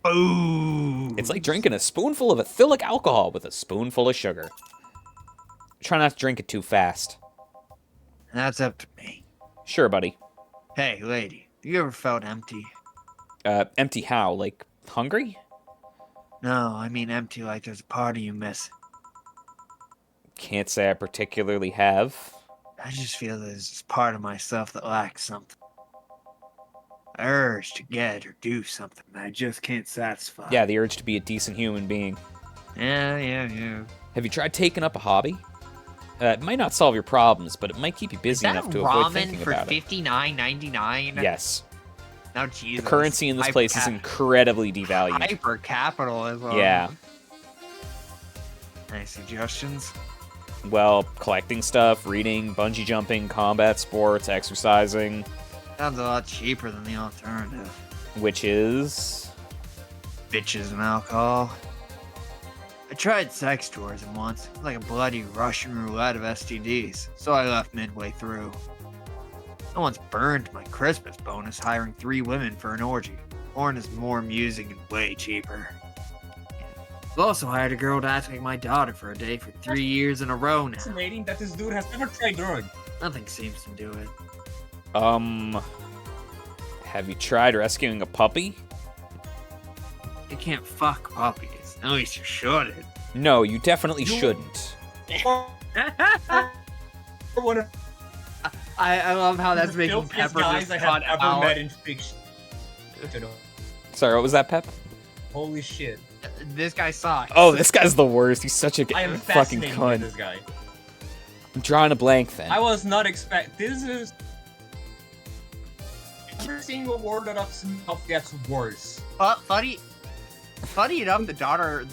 Ooh. It's like drinking a spoonful of ethylic alcohol with a spoonful of sugar. Try not to drink it too fast. That's up to me. Sure, buddy. Hey, lady, you ever felt empty? Empty how? Like, hungry? No, I mean empty like there's a part of you missing. Can't say I particularly have. I just feel there's this part of myself that lacks something. I urge to get or do something that I just can't satisfy. Yeah, the urge to be a decent human being. Yeah. Have you tried taking up a hobby? It might not solve your problems, but it might keep you busy enough to avoid thinking for about it. $59.99? Yes. No, Jesus. The currency in this place is incredibly devalued. Hyper capitalism. Yeah. Any suggestions? Well, collecting stuff, reading, bungee jumping, combat sports, exercising, Sounds a lot cheaper than the alternative. which is... Bitches and alcohol. I tried sex tourism once. It was like a bloody Russian roulette of STDs, so I left midway through. I once burned my Christmas bonus hiring 3 women for an orgy. Porn is more amusing and way cheaper. I've also hired a girl to act like my daughter for a day for 3 years in a row now. Fascinating that this dude has never tried drugs. Nothing seems to do it. Have you tried rescuing a puppy? You can't fuck puppies. At least you shouldn't. No, you definitely shouldn't. One of I love how that's the making filthiest Pepper guys just I cut have ever out. met in fiction. Sorry, what was that, Pep? Holy shit. This guy sucks. Oh, this guy's the worst. He's such a I am fucking fascinated with cunt. this guy. I'm drawing a blank then. I was not expect. This is every single word that I've seen gets worse. Funny enough, the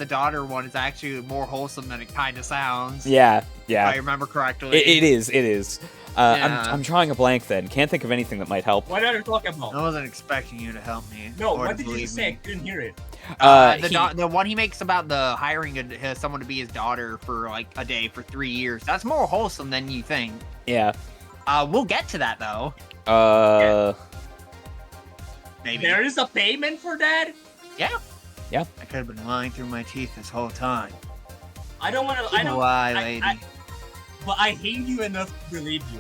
daughter one is actually more wholesome than it kind of sounds. Yeah, If I yeah. remember correctly. It is. Yeah. I'm drawing a blank then. Can't think of anything that might help. What are you talking about? I wasn't expecting you to help me. No, or what to did you believe just say? I me. couldn't hear it. The one he makes about the hiring someone to be his daughter for like a day for 3 years. That's more wholesome than you think. Yeah. We'll get to that though. Maybe. There is a payment for that? I could have been lying through my teeth this whole time. I don't want to. I don't. Lie, lady. But I hate you enough to believe you.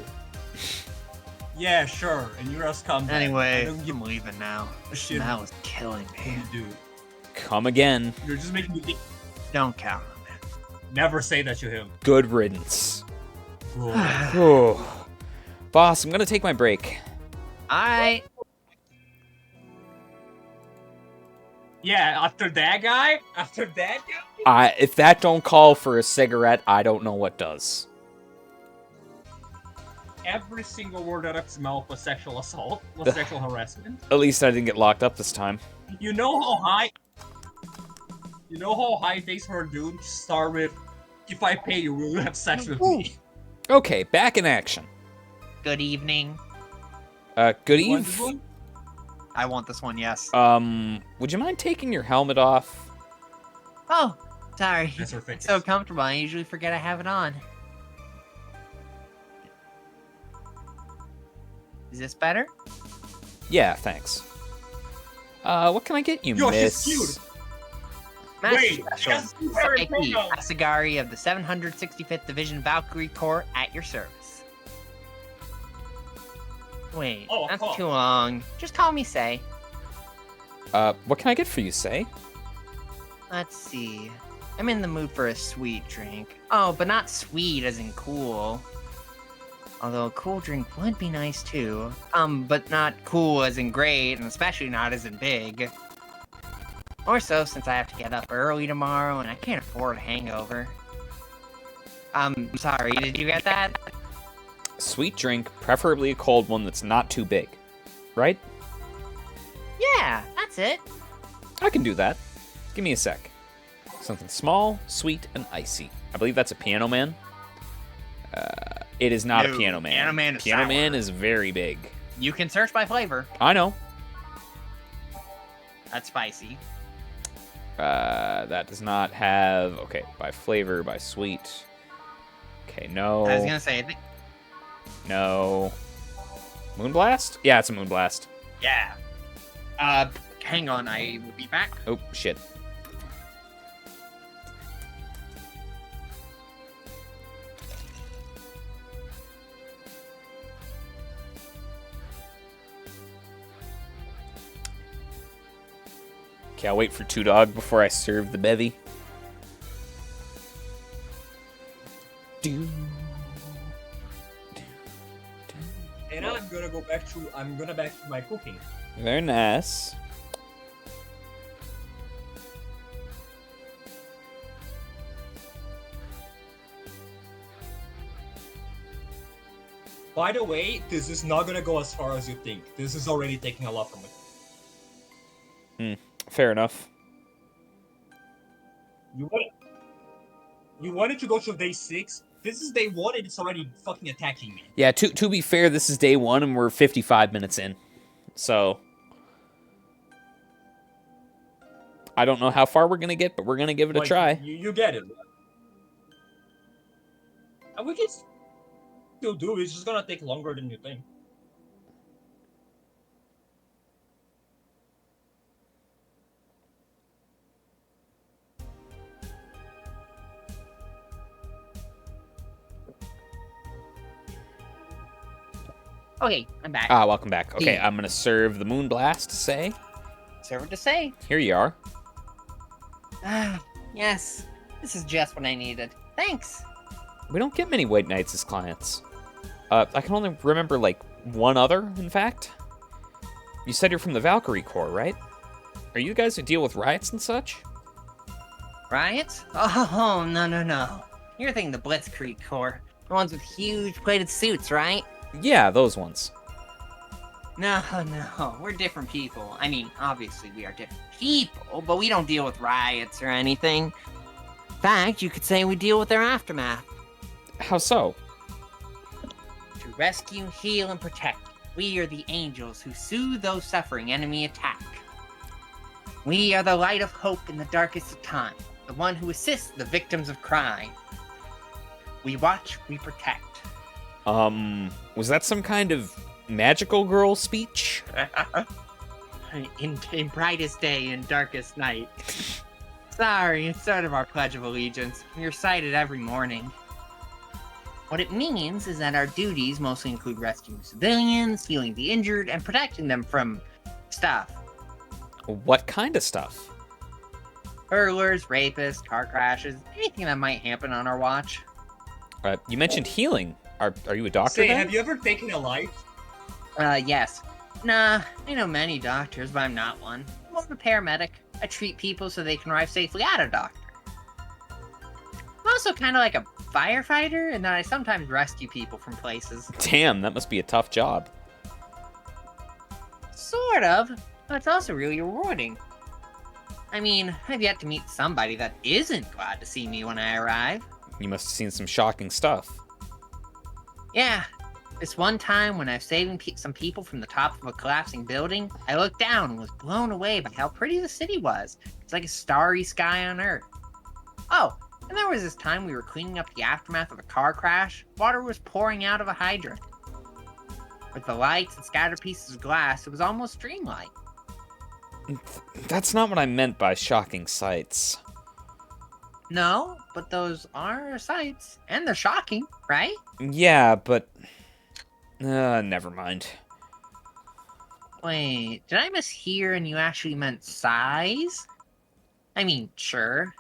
Yeah, sure. And you're a scumbag. I Anyway, don't give I'm leaving now. The shit. smell is killing me. You do. Come again. You're just making me think. Don't count on it. Never say that to him. Good riddance. Bro. Whew. Boss, I'm gonna take my break. Alright. Yeah, after that guy? If that don't call for a cigarette, I don't know what does. Every single word out of his mouth was sexual assault, was sexual harassment. At least I didn't get locked up this time. You know how high days for a dude start with, if I pay you, will you have sex with me? Okay, back in action. Good evening. Good You want this eve. one? I want this one, yes. Would you mind taking your helmet off? Oh, sorry. That's her face. It's so comfortable. I usually forget I have it on. Is this better? Yeah, thanks. What can I get you, Yo, she's miss? cute. Master Wait, Special. that's very Saiki, pronoun. Asagari of the 765th Division Valkyrie Corps at your service. Wait, Oh, that's oh. too long. Just call me Say. What can I get for you, Say? Let's see. I'm in the mood for a sweet drink. Oh, but not sweet as in cool. Although a cool drink would be nice too. But not cool as in great, and especially not as in big. More so since I have to get up early tomorrow and I can't afford a hangover. Sorry, did you get that? Sweet drink, preferably a cold one that's not too big. Right? Yeah, that's it. I can do that. Give me a sec. Something small, sweet, and icy. I believe that's a Piano Man. It is not No, a Piano Man. Piano Man is Piano sour. Man is very big. You can search by flavor. I know. That's spicy. That does not have... Okay, by flavor, by sweet. Okay, no. I was gonna say, I think, No. Moonblast? Yeah, it's a Moonblast. yeah. hang on, I will be back. Oh, shit. Okay, I'll wait for TwoDog before I serve the bevy. And I'm gonna go back to my cooking. Very nice. By the way, this is not gonna go as far as you think. This is already taking a lot from it. Fair enough. You wanted to go to day 6. This is day 1 and it's already fucking attacking me. Yeah, to be fair, this is day 1 and we're 55 minutes in. So I don't know how far we're gonna get, but we're gonna give it a try. You get it. And we can still do it. It's just gonna take longer than you think. Okay, I'm back. Ah, welcome back. Okay, Yeah. I'm gonna serve the Moonblast, say. Server to say. Here you are. Ah, yes. This is just what I needed. Thanks. We don't get many White Knights as clients. I can only remember, like, one other, in fact. You said you're from the Valkyrie Corps, right? Are you guys who deal with riots and such? Riots? Oh, no. You're thinking the Blitzkrieg Corps. The ones with huge plated suits, right? Yeah, those ones. No, we're different people. I mean, obviously we are different people, but we don't deal with riots or anything. In fact, you could say we deal with their aftermath. How so? To rescue, heal, and protect, we are the angels who soothe those suffering enemy attack. We are the light of hope in the darkest of time, the one who assists the victims of crime. We watch, we protect. Was that some kind of magical girl speech? in brightest day and darkest night. Sorry, it's sort of our Pledge of Allegiance. We recite it every morning. What it means is that our duties mostly include rescuing civilians, healing the injured, and protecting them from stuff. What kind of stuff? Burglars, rapists, car crashes, anything that might happen on our watch. You mentioned healing. Are you a doctor Say, then? have you ever taken a life? Yes. Nah, I know many doctors, but I'm not one. I'm more of a paramedic. I treat people so they can arrive safely at a doctor. I'm also kind of like a firefighter, and that I sometimes rescue people from places. Damn, that must be a tough job. Sort of, but it's also really rewarding. I mean, I've yet to meet somebody that isn't glad to see me when I arrive. You must have seen some shocking stuff. Yeah, this one time when I was saving some people from the top of a collapsing building, I looked down and was blown away by how pretty the city was. It's like a starry sky on Earth. Oh, and there was this time we were cleaning up the aftermath of a car crash. Water was pouring out of a hydrant. With the lights and scattered pieces of glass, it was almost dreamlike. That's not what I meant by shocking sights. No, but those are sights, and they're shocking, right? Yeah, but... never mind. Wait, did I mishear and you actually meant size? I mean, sure.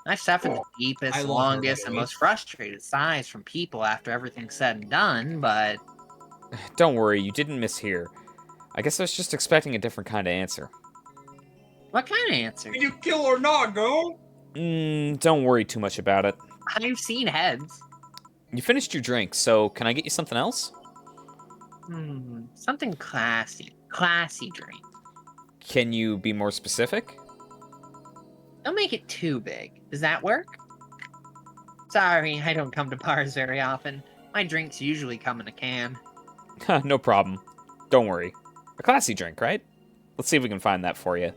I've suffered the deepest, I love her, longest, by and the way. most frustrated sighs from people after everything's said and done, but... Don't worry, you didn't mishear. I guess I was just expecting a different kind of answer. What kind of answer? Did you kill or not, go? Don't worry too much about it. I've seen heads. You finished your drink, so can I get you something else? Something classy. Classy drink. Can you be more specific? Don't make it too big. Does that work? Sorry, I don't come to bars very often. My drinks usually come in a can. No problem. Don't worry. A classy drink, right? Let's see if we can find that for you.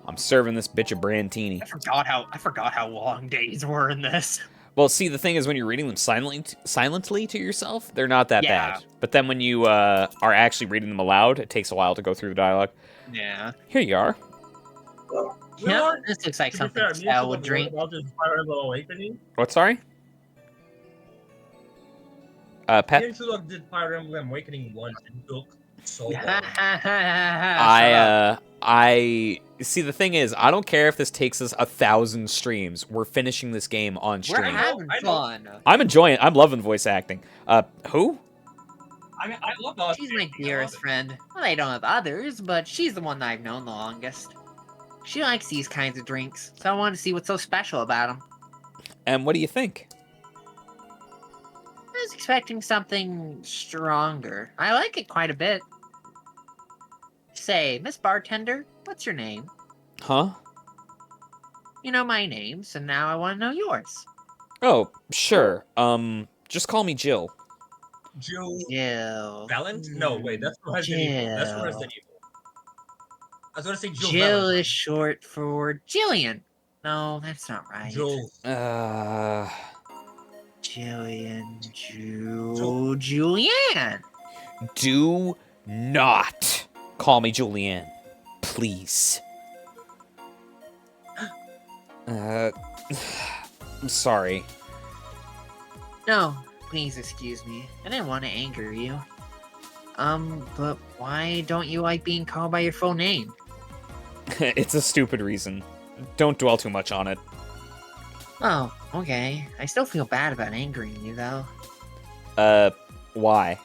I'm serving this bitch a Brandtini. I forgot how long days were in this. Well, see, the thing is, when you're reading them silently to yourself, they're not that Yeah. bad. But then when you are actually reading them aloud, it takes a while to go through the dialogue. Yeah. Here you are. Yeah, this looks like To be something fair, me and Sal would TwoDog drink. wrote about this Fire Emblem Awakening. What, sorry? Me Pet? and TwoDog did Fire Emblem Awakening once. It took so long. I see. The thing is, I don't care if this takes us 1,000 streams. We're finishing this game on We're stream. having I know. fun. I'm enjoying it. I'm loving voice acting. Who? I mean, I love that. She's my dearest friend. Well, I don't have others, but she's the one that I've known the longest. She likes these kinds of drinks, so I wanted to see what's so special about them. And what do you think? I was expecting something stronger. I like it quite a bit. Say, Miss Bartender, what's your name? Huh? You know my name, so now I want to know yours. Oh, sure. Just call me Jill. Jill Jill. Valent? No, wait, that's from Resident Evil. That's from Jill. Resident Evil. I was gonna say Jill. Jill Valentine. is short for Jillian. No, that's not right. Jill. Jillian. Julianne. Do not call me Julianne, please. I'm sorry. No, please excuse me. I didn't want to anger you. But why don't you like being called by your full name? It's a stupid reason. Don't dwell too much on it. Oh, okay. I still feel bad about angering you, though. Why?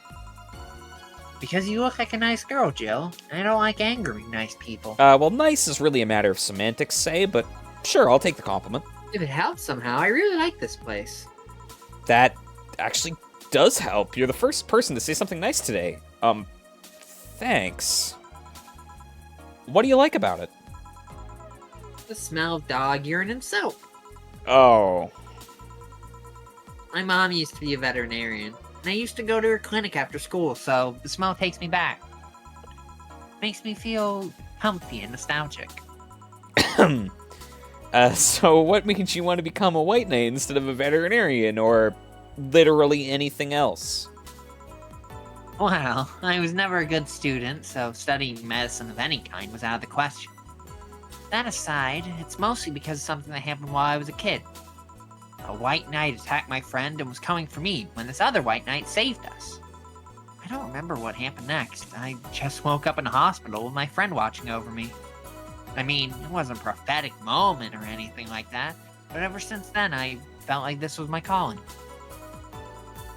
Because you look like a nice girl, Jill. And I don't like angering nice people. Well, nice is really a matter of semantics, say, but sure, I'll take the compliment. If it helps somehow, I really like this place. That actually does help. You're the first person to say something nice today. Thanks. What do you like about it? The smell of dog urine and soap. Oh. My mom used to be a veterinarian, and I used to go to her clinic after school, so the smell takes me back. Makes me feel comfy and nostalgic. So what makes you want to become a white knight instead of a veterinarian, or literally anything else? Well, I was never a good student, so studying medicine of any kind was out of the question. That aside, it's mostly because of something that happened while I was a kid. A white knight attacked my friend and was coming for me when this other white knight saved us. I don't remember what happened next. I just woke up in a hospital with my friend watching over me. I mean, it wasn't a prophetic moment or anything like that, but ever since then I felt like this was my calling.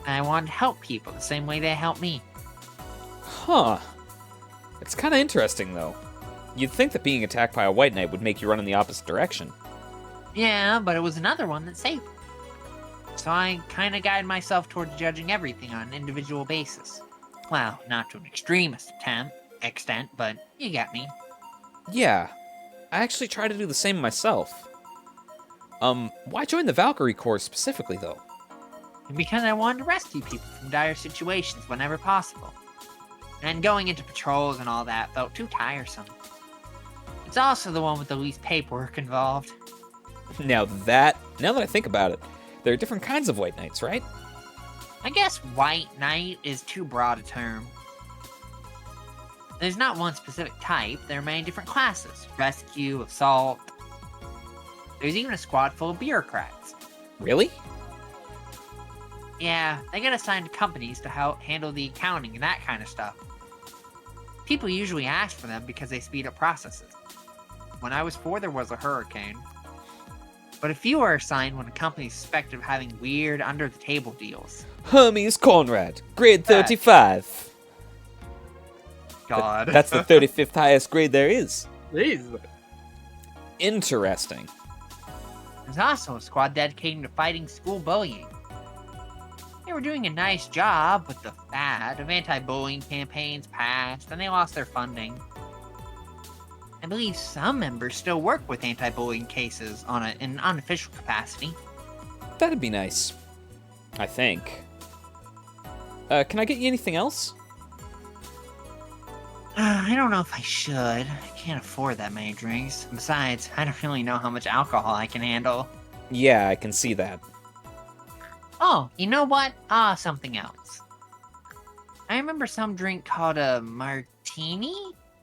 And I wanted to help people the same way they helped me. Huh. It's kind of interesting, though. You'd think that being attacked by a white knight would make you run in the opposite direction. Yeah, but it was another one that saved me. So I kind of guide myself towards judging everything on an individual basis. Well, not to an extremist extent, but you get me. Yeah. I actually try to do the same myself. Why join the Valkyrie Corps specifically, though? Because I wanted to rescue people from dire situations whenever possible. And going into patrols and all that felt too tiresome. It's also the one with the least paperwork involved. Now that I think about it, there are different kinds of white knights, right? I guess white knight is too broad a term. There's not one specific type, there are many different classes. Rescue, assault. There's even a squad full of bureaucrats. Really? Yeah, they get assigned to companies to help handle the accounting and that kind of stuff. People usually ask for them because they speed up processes. When I was 4, there was a hurricane. But a few are assigned when a company is suspected of having weird under-the-table deals. Hermes Conrad, grade 35. God. That's the 35th highest grade there is. Please. Interesting. There's also a squad dedicated to fighting school bullying. They were doing a nice job, but the fad of anti-bullying campaigns passed, and they lost their funding. I believe some members still work with anti-bullying cases in an unofficial capacity. That'd be nice. I think. Can I get you anything else? I don't know if I should. I can't afford that many drinks. Besides, I don't really know how much alcohol I can handle. Yeah, I can see that. Oh, you know what? Something else. I remember some drink called a martini?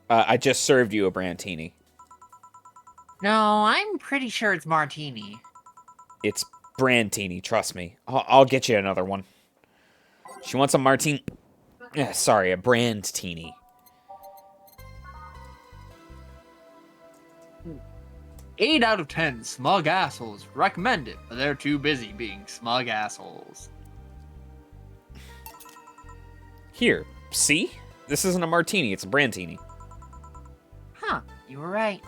I just served you a Brantini. No, I'm pretty sure it's martini. It's Brantini, trust me. I'll get you another one. She wants a martini. Sorry, a Brandtini. 8 out of 10 smug assholes recommend it, but they're too busy being smug assholes. Here, see? This isn't a martini, it's a Brantini. Huh, you were right.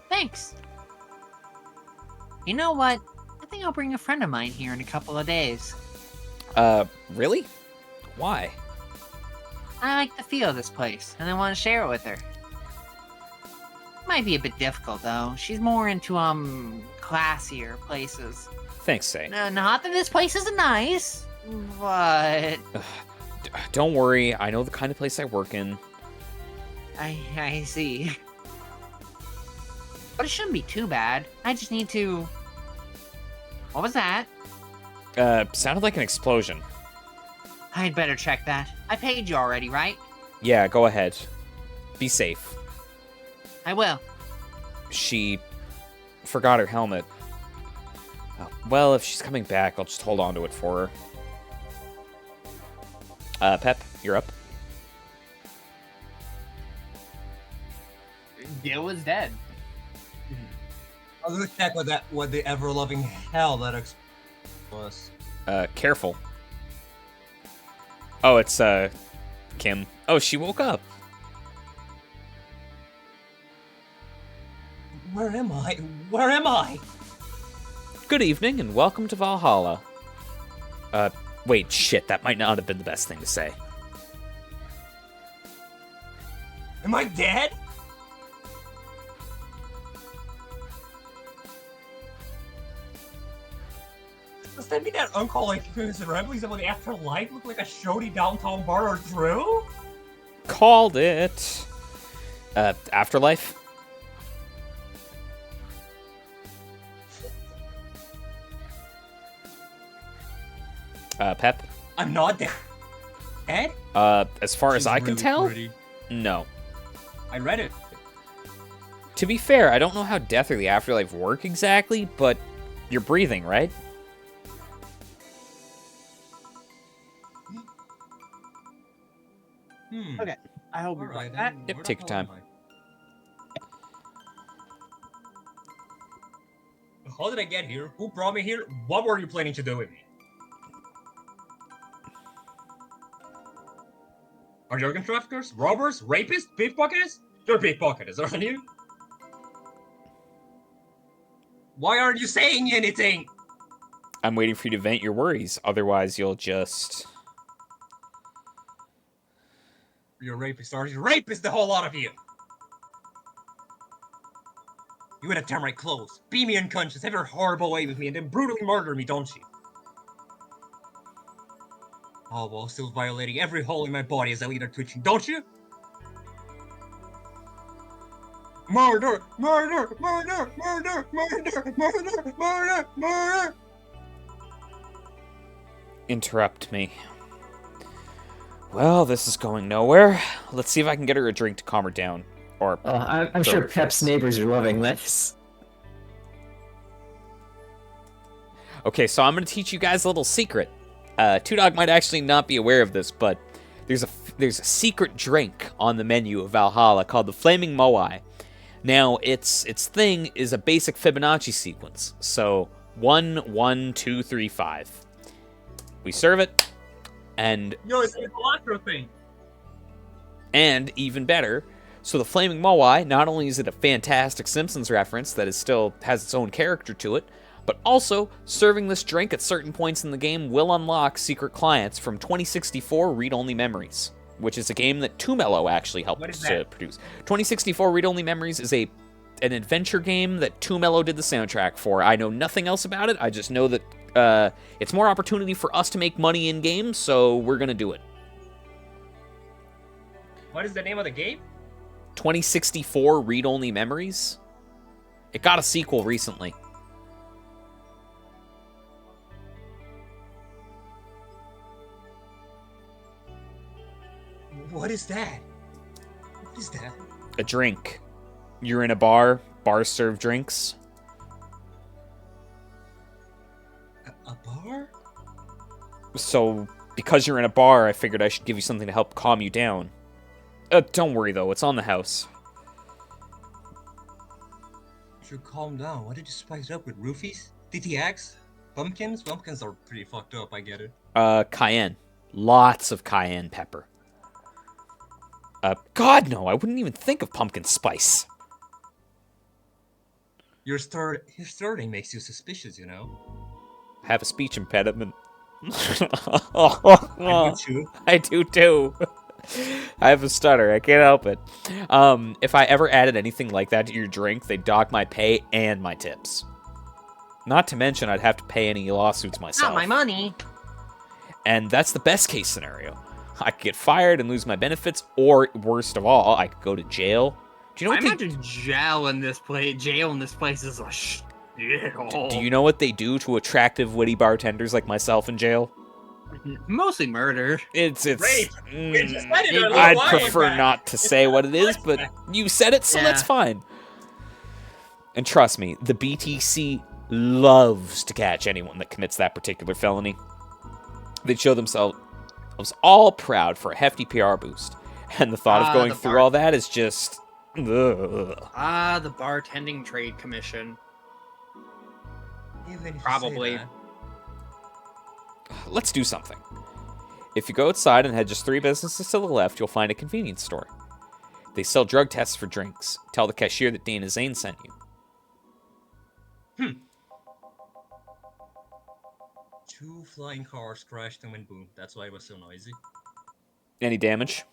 Thanks. You know what? I think I'll bring a friend of mine here in a couple of days. Really? Why? I like the feel of this place, and I want to share it with her. Might be a bit difficult, though. She's more into, classier places. Thanks, Say. Not that this place isn't nice, but... Don't worry, I know the kind of place I work in. I see. But it shouldn't be too bad. I just need to... What was that? Sounded like an explosion. I'd better check that. I paid you already, right? Yeah, go ahead. Be safe. I will. She forgot her helmet. Oh, well, if she's coming back, I'll just hold on to it for her. Pep, you're up. Gil is dead. I'll go check what the ever-loving hell that was. Careful. Oh, it's, Kim. Oh, she woke up. Where am I? Where am I? Good evening, and welcome to Valhalla. Wait, shit, that might not have been the best thing to say. Am I dead? Does that mean that uncle, like, his ramblings about the afterlife look like a shoddy downtown bar or true? Called it. Afterlife? Pep? I'm not dead. Dead? As far as I can tell, no. I read it. To be fair, I don't know how death or the afterlife work exactly, but you're breathing, right? Okay, I hope you're right. That. Yep, take your time. How did I get here? Who brought me here? What were you planning to do with me? Are you organ traffickers? Robbers? Rapists? Pickpocketers? You're pickpocketers, aren't you? Why aren't you saying anything? I'm waiting for you to vent your worries, otherwise you'll just... You're rapists, aren't you? Rapists, the whole lot of you! You would have tear my clothes, beat me unconscious, have your horrible way with me, and then brutally murder me, don't you? All while still violating every hole in my body as I lead her twitching, don't you? Murder! Murder! Murder! Murder! Murder! Murder! Murder! Murder! Interrupt me. Well, this is going nowhere. Let's see if I can get her a drink to calm her down. Or I'm sure Pep's neighbors are loving this. Okay, so I'm going to teach you guys a little secret. TwoDog might actually not be aware of this, but there's a secret drink on the menu of Valhalla called the Flaming Moai. Now, its thing is a basic Fibonacci sequence. So 1, 1, 2, 3, 5. We serve it, and Yo, it's the electro thing. And even better, so the Flaming Moai, not only is it a fantastic Simpsons reference that is still has its own character to it, but also serving this drink at certain points in the game will unlock secret clients from 2064 Read-Only Memories, which is a game that 2Mello actually helped to produce. 2064 Read-Only Memories is an adventure game that 2Mello did the soundtrack for. I know nothing else about it. I just know that it's more opportunity for us to make money in games, so we're gonna do it. What is the name of the game? 2064 Read-Only Memories. It got a sequel recently. is that? What is that? A drink. You're in a bar. Bars serve drinks. A bar? So, because you're in a bar, I figured I should give you something to help calm you down. Don't worry, though. It's on the house. You should calm down. Why did you spice it up with roofies? TTX? Pumpkins? Pumpkins are pretty fucked up, I get it. Cayenne. Lots of cayenne pepper. God, no. I wouldn't even think of pumpkin spice. Your starting makes you suspicious, you know? I have a speech impediment. I do too. I do too. I have a stutter. I can't help it. If I ever added anything like that to your drink, they'd dock my pay and my tips. Not to mention, I'd have to pay any lawsuits myself. Not my money. And that's the best case scenario. I could get fired and lose my benefits, or worst of all, I could go to jail. Do you know I what imagine jail in this place is a shithole. do you know what they do to attractive, witty bartenders like myself in jail? Mostly murder. It's Rape. We just said it a little I'd while prefer back. not to say what it is, but you said it, so Yeah. that's fine. And trust me, the BTC loves to catch anyone that commits that particular felony. They'd show themselves all proud for a hefty PR boost. And the thought of going the through bar- all that is just... ugh. The bartending trade commission. Even if you say Probably. that. Let's do something. If you go outside and head just 3 businesses to the left, you'll find a convenience store. They sell drug tests for drinks. Tell the cashier that Dana Zane sent you. 2 flying cars crashed and went boom. That's why it was so noisy. Any damage?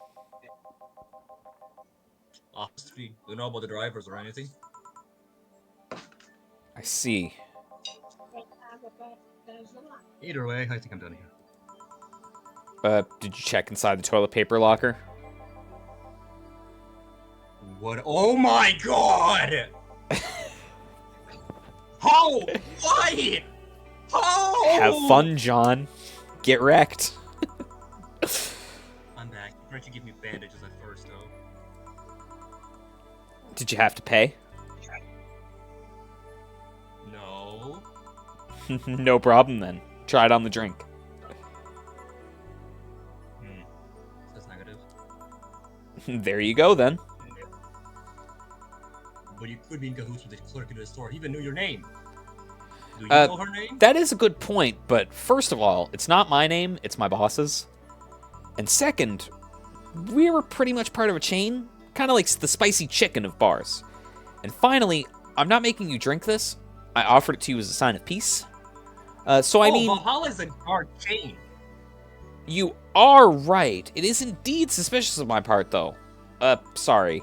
Obviously, don't know about the drivers or anything. I see. Either way, I think I'm done here. Did you check inside the toilet paper locker? What? Oh my god! How? Why? How? Have fun, John. Get wrecked. I'm back. You tried to give me bandages at first, though. Did you have to pay? No. No problem then. Try it on the drink. That's negative. There you go then. But you could be in cahoots with the clerk in the store. He even knew your name. Do you Uh, know her name? That is a good point, but first of all, it's not my name, it's my boss's. And second, we were pretty much part of a chain, kind of like the spicy chicken of bars. And finally, I'm not making you drink this. I offered it to you as a sign of peace. So I mean, Valhalla is a guard chain. you are right. It is indeed suspicious of my part, though. Sorry.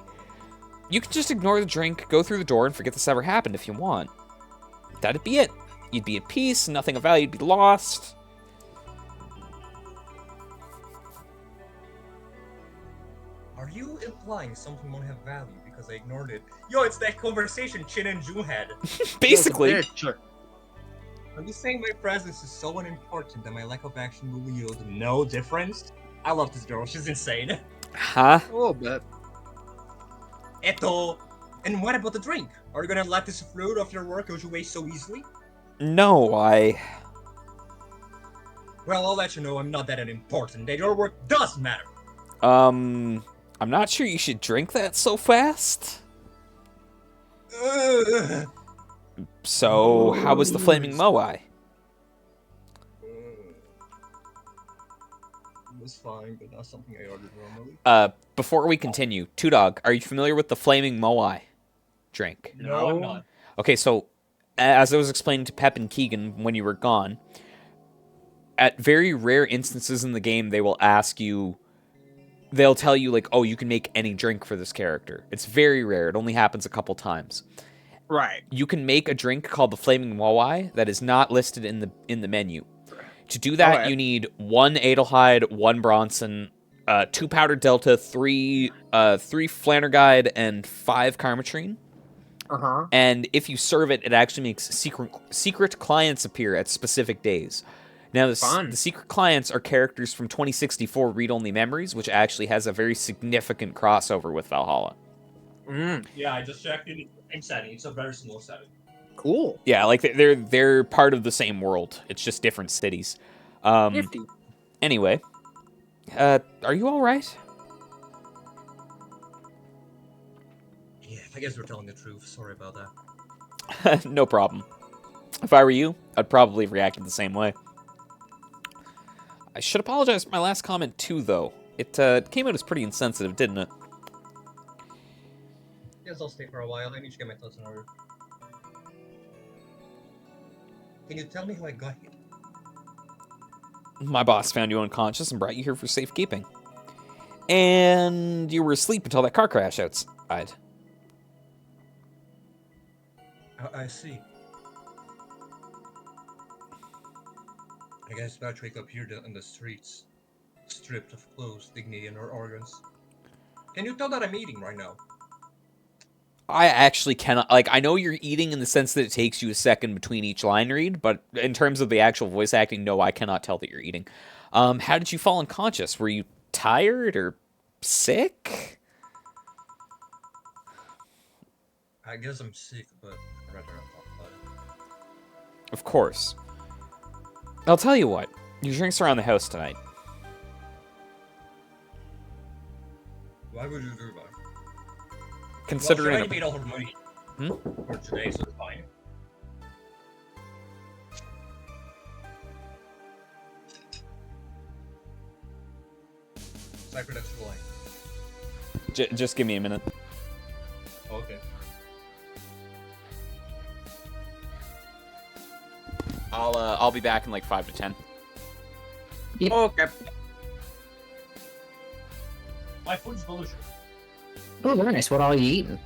You can just ignore the drink, go through the door, and forget this ever happened if you want. That'd be it. You'd be at peace, nothing of value would be lost. Are you implying something won't have value because I ignored it? Yo, it's that conversation Chin and Ju had. Basically. Sure. Are you saying my presence is so unimportant that my lack of action will yield no difference? I love this girl. She's insane. Huh? A little bit. Eto. And what about the drink? Are you gonna let this fruit of your work go to waste so easily? No, Well, I'll let you know I'm not that unimportant. That your work does matter. I'm not sure you should drink that so fast. Ugh. So, how was the flaming moai? It was fine, but not something I ordered normally. Before we continue, TwoDog, are you familiar with the flaming moai drink? No, I'm not. Okay, so as I was explaining to Pep and Keegan when you were gone, at very rare instances in the game, they will ask you, they'll tell you like, oh, you can make any drink for this character. It's very rare. It only happens a couple times. Right. You can make a drink called the Flaming Moai that is not listed in the menu. To do that, Okay. you need 1 Adelheid, 1 Bronson, 2 Powdered Delta, 3 Flannerguide, and 5 Karmotrine. Uh-huh. And if you serve it, it actually makes secret clients appear at specific days. Now, Fun. the secret clients are characters from 2064 read-only memories, which actually has a very significant crossover with Valhalla. Yeah, I just checked it. It's the same setting. It's a very similar setting. Cool. Yeah, like they're part of the same world. It's just different cities. Nifty. Anyway, are you all right? Yeah, I guess we're telling the truth. Sorry about that. No problem. If I were you, I'd probably have reacted the same way. I should apologize for my last comment too, though. It came out as pretty insensitive, didn't it? Yes, I'll stay for a while. I need to get my thoughts in order. Can you tell me how I got here? My boss found you unconscious and brought you here for safekeeping. And you were asleep until that car crash outside. I see. I guess Patrick appeared in the streets, stripped of clothes, dignity, and organs. Can you tell that I'm eating right now? I actually cannot, like, I know you're eating in the sense that it takes you a second between each line read, but in terms of the actual voice acting, no, I cannot tell that you're eating. How did you fall unconscious? Were you tired or sick? I guess I'm sick, but I'd rather not talk about it. Of course. I'll tell you what, your drinks around the house tonight. Why would you do that? Considering well, I paid all her money Hmm? for today, so it's fine. Cipher, that's the line. just give me a minute. Okay. I'll be back in like 5 to 10. Okay. My food's delicious. Oh, very nice. What all are you eating?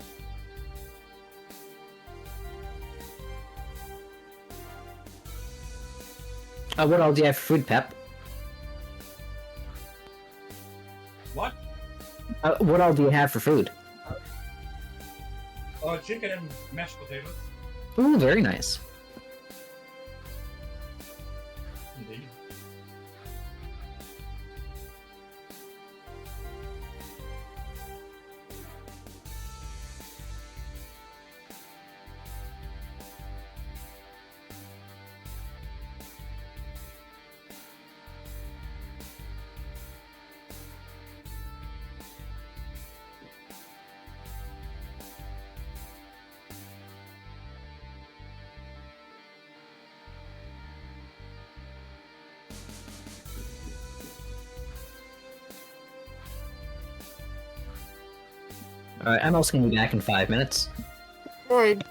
What all do you have for food, Pep? What? What all do you have for food? Chicken and mashed potatoes. Oh, very nice. Indeed. Alright, I'm also gonna be back in 5 minutes. Alright.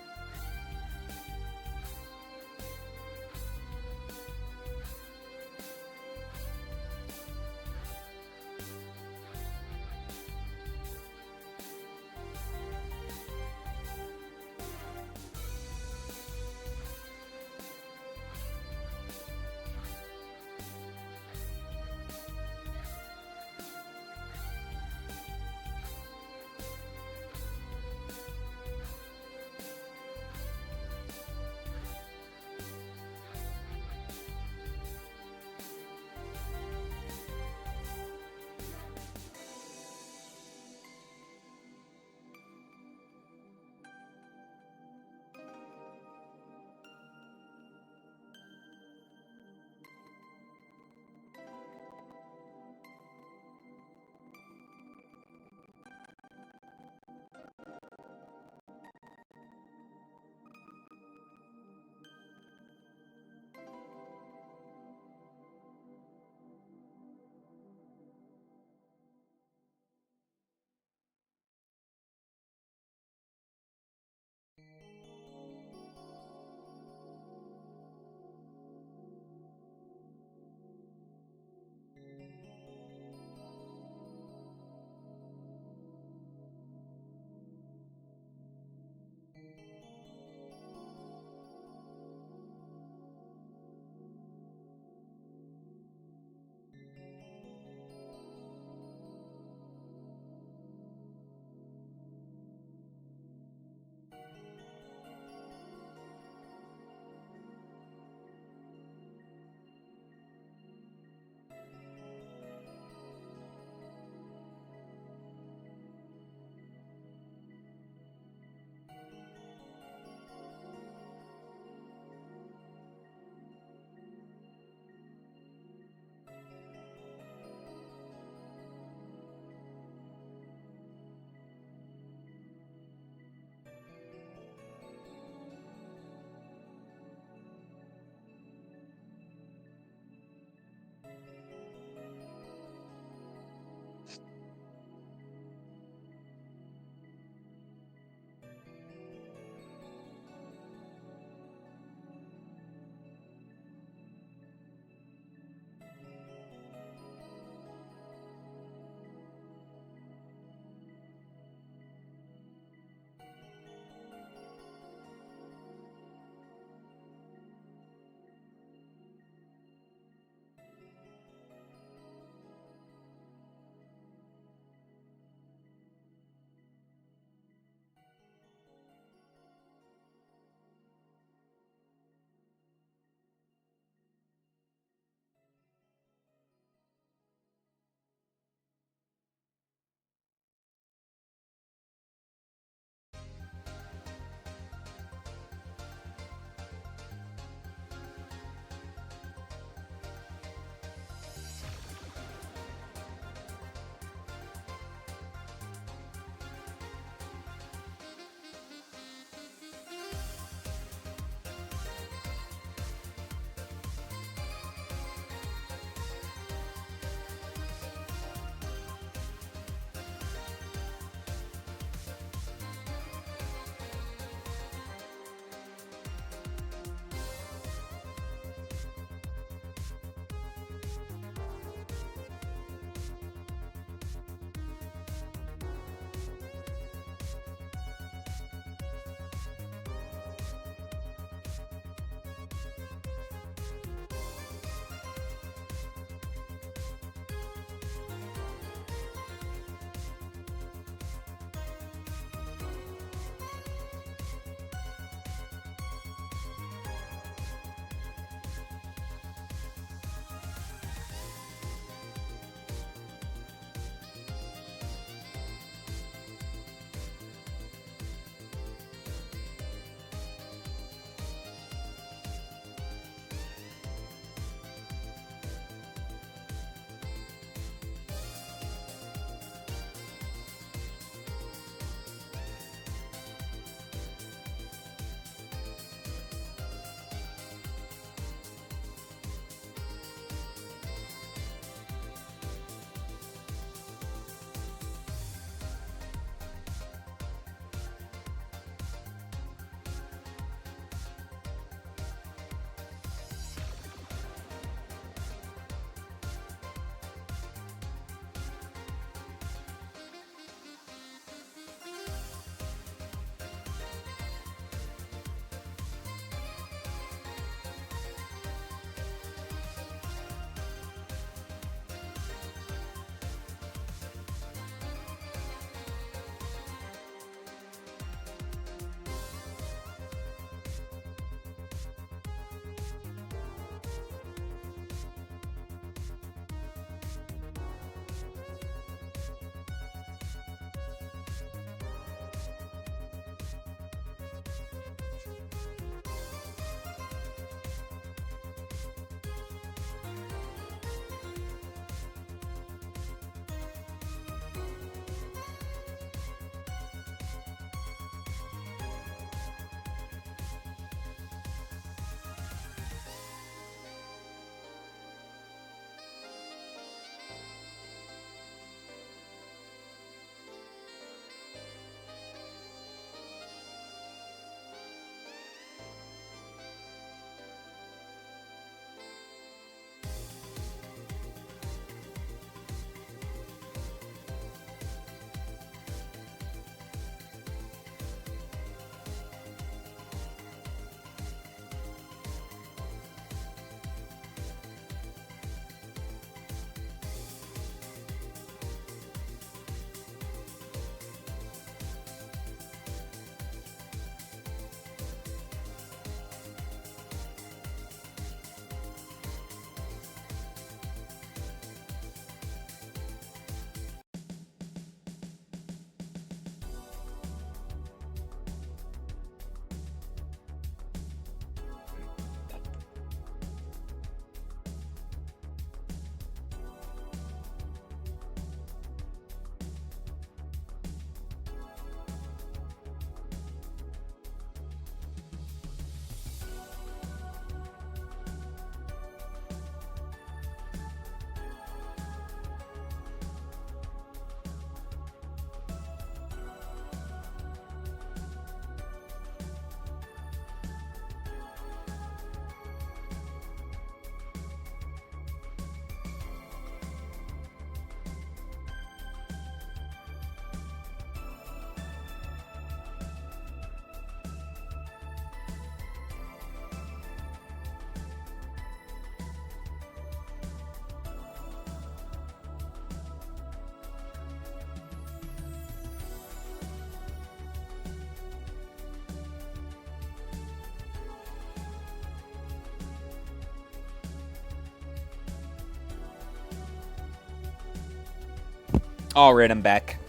Alright, I'm back.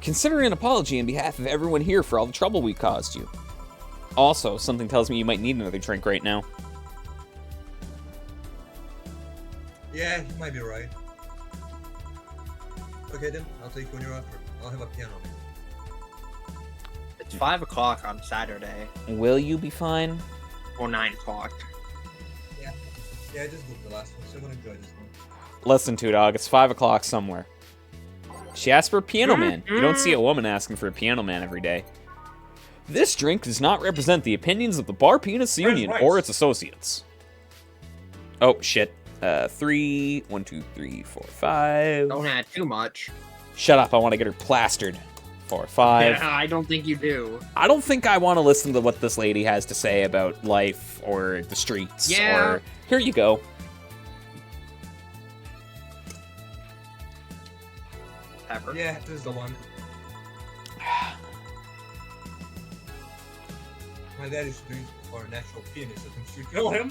Consider an apology on behalf of everyone here for all the trouble we caused you. Also, something tells me you might need another drink right now. Yeah, you might be right. Okay then, I'll take when you're after. I'll have a piano. It's 5 o'clock on Saturday. Will you be fine? Or 9 o'clock. Yeah, I just booked the last one, so I'm gonna enjoy this one. Listen, TwoDog, it's 5 o'clock somewhere. She asked for a piano man. You don't see a woman asking for a piano man every day. This drink does not represent the opinions of the Bar Penis Union or its associates. Oh, shit. 3, 1, 2, 3, 4, 5. Don't add too much. Shut up, I want to get her plastered. 4, 5. Yeah, I don't think you do. I don't think I want to listen to what this lady has to say about life or the streets. Yeah. Or... Here you go. Pepper. Yeah, this is the one. My dad used to drink for a natural pianist. I think should kill him.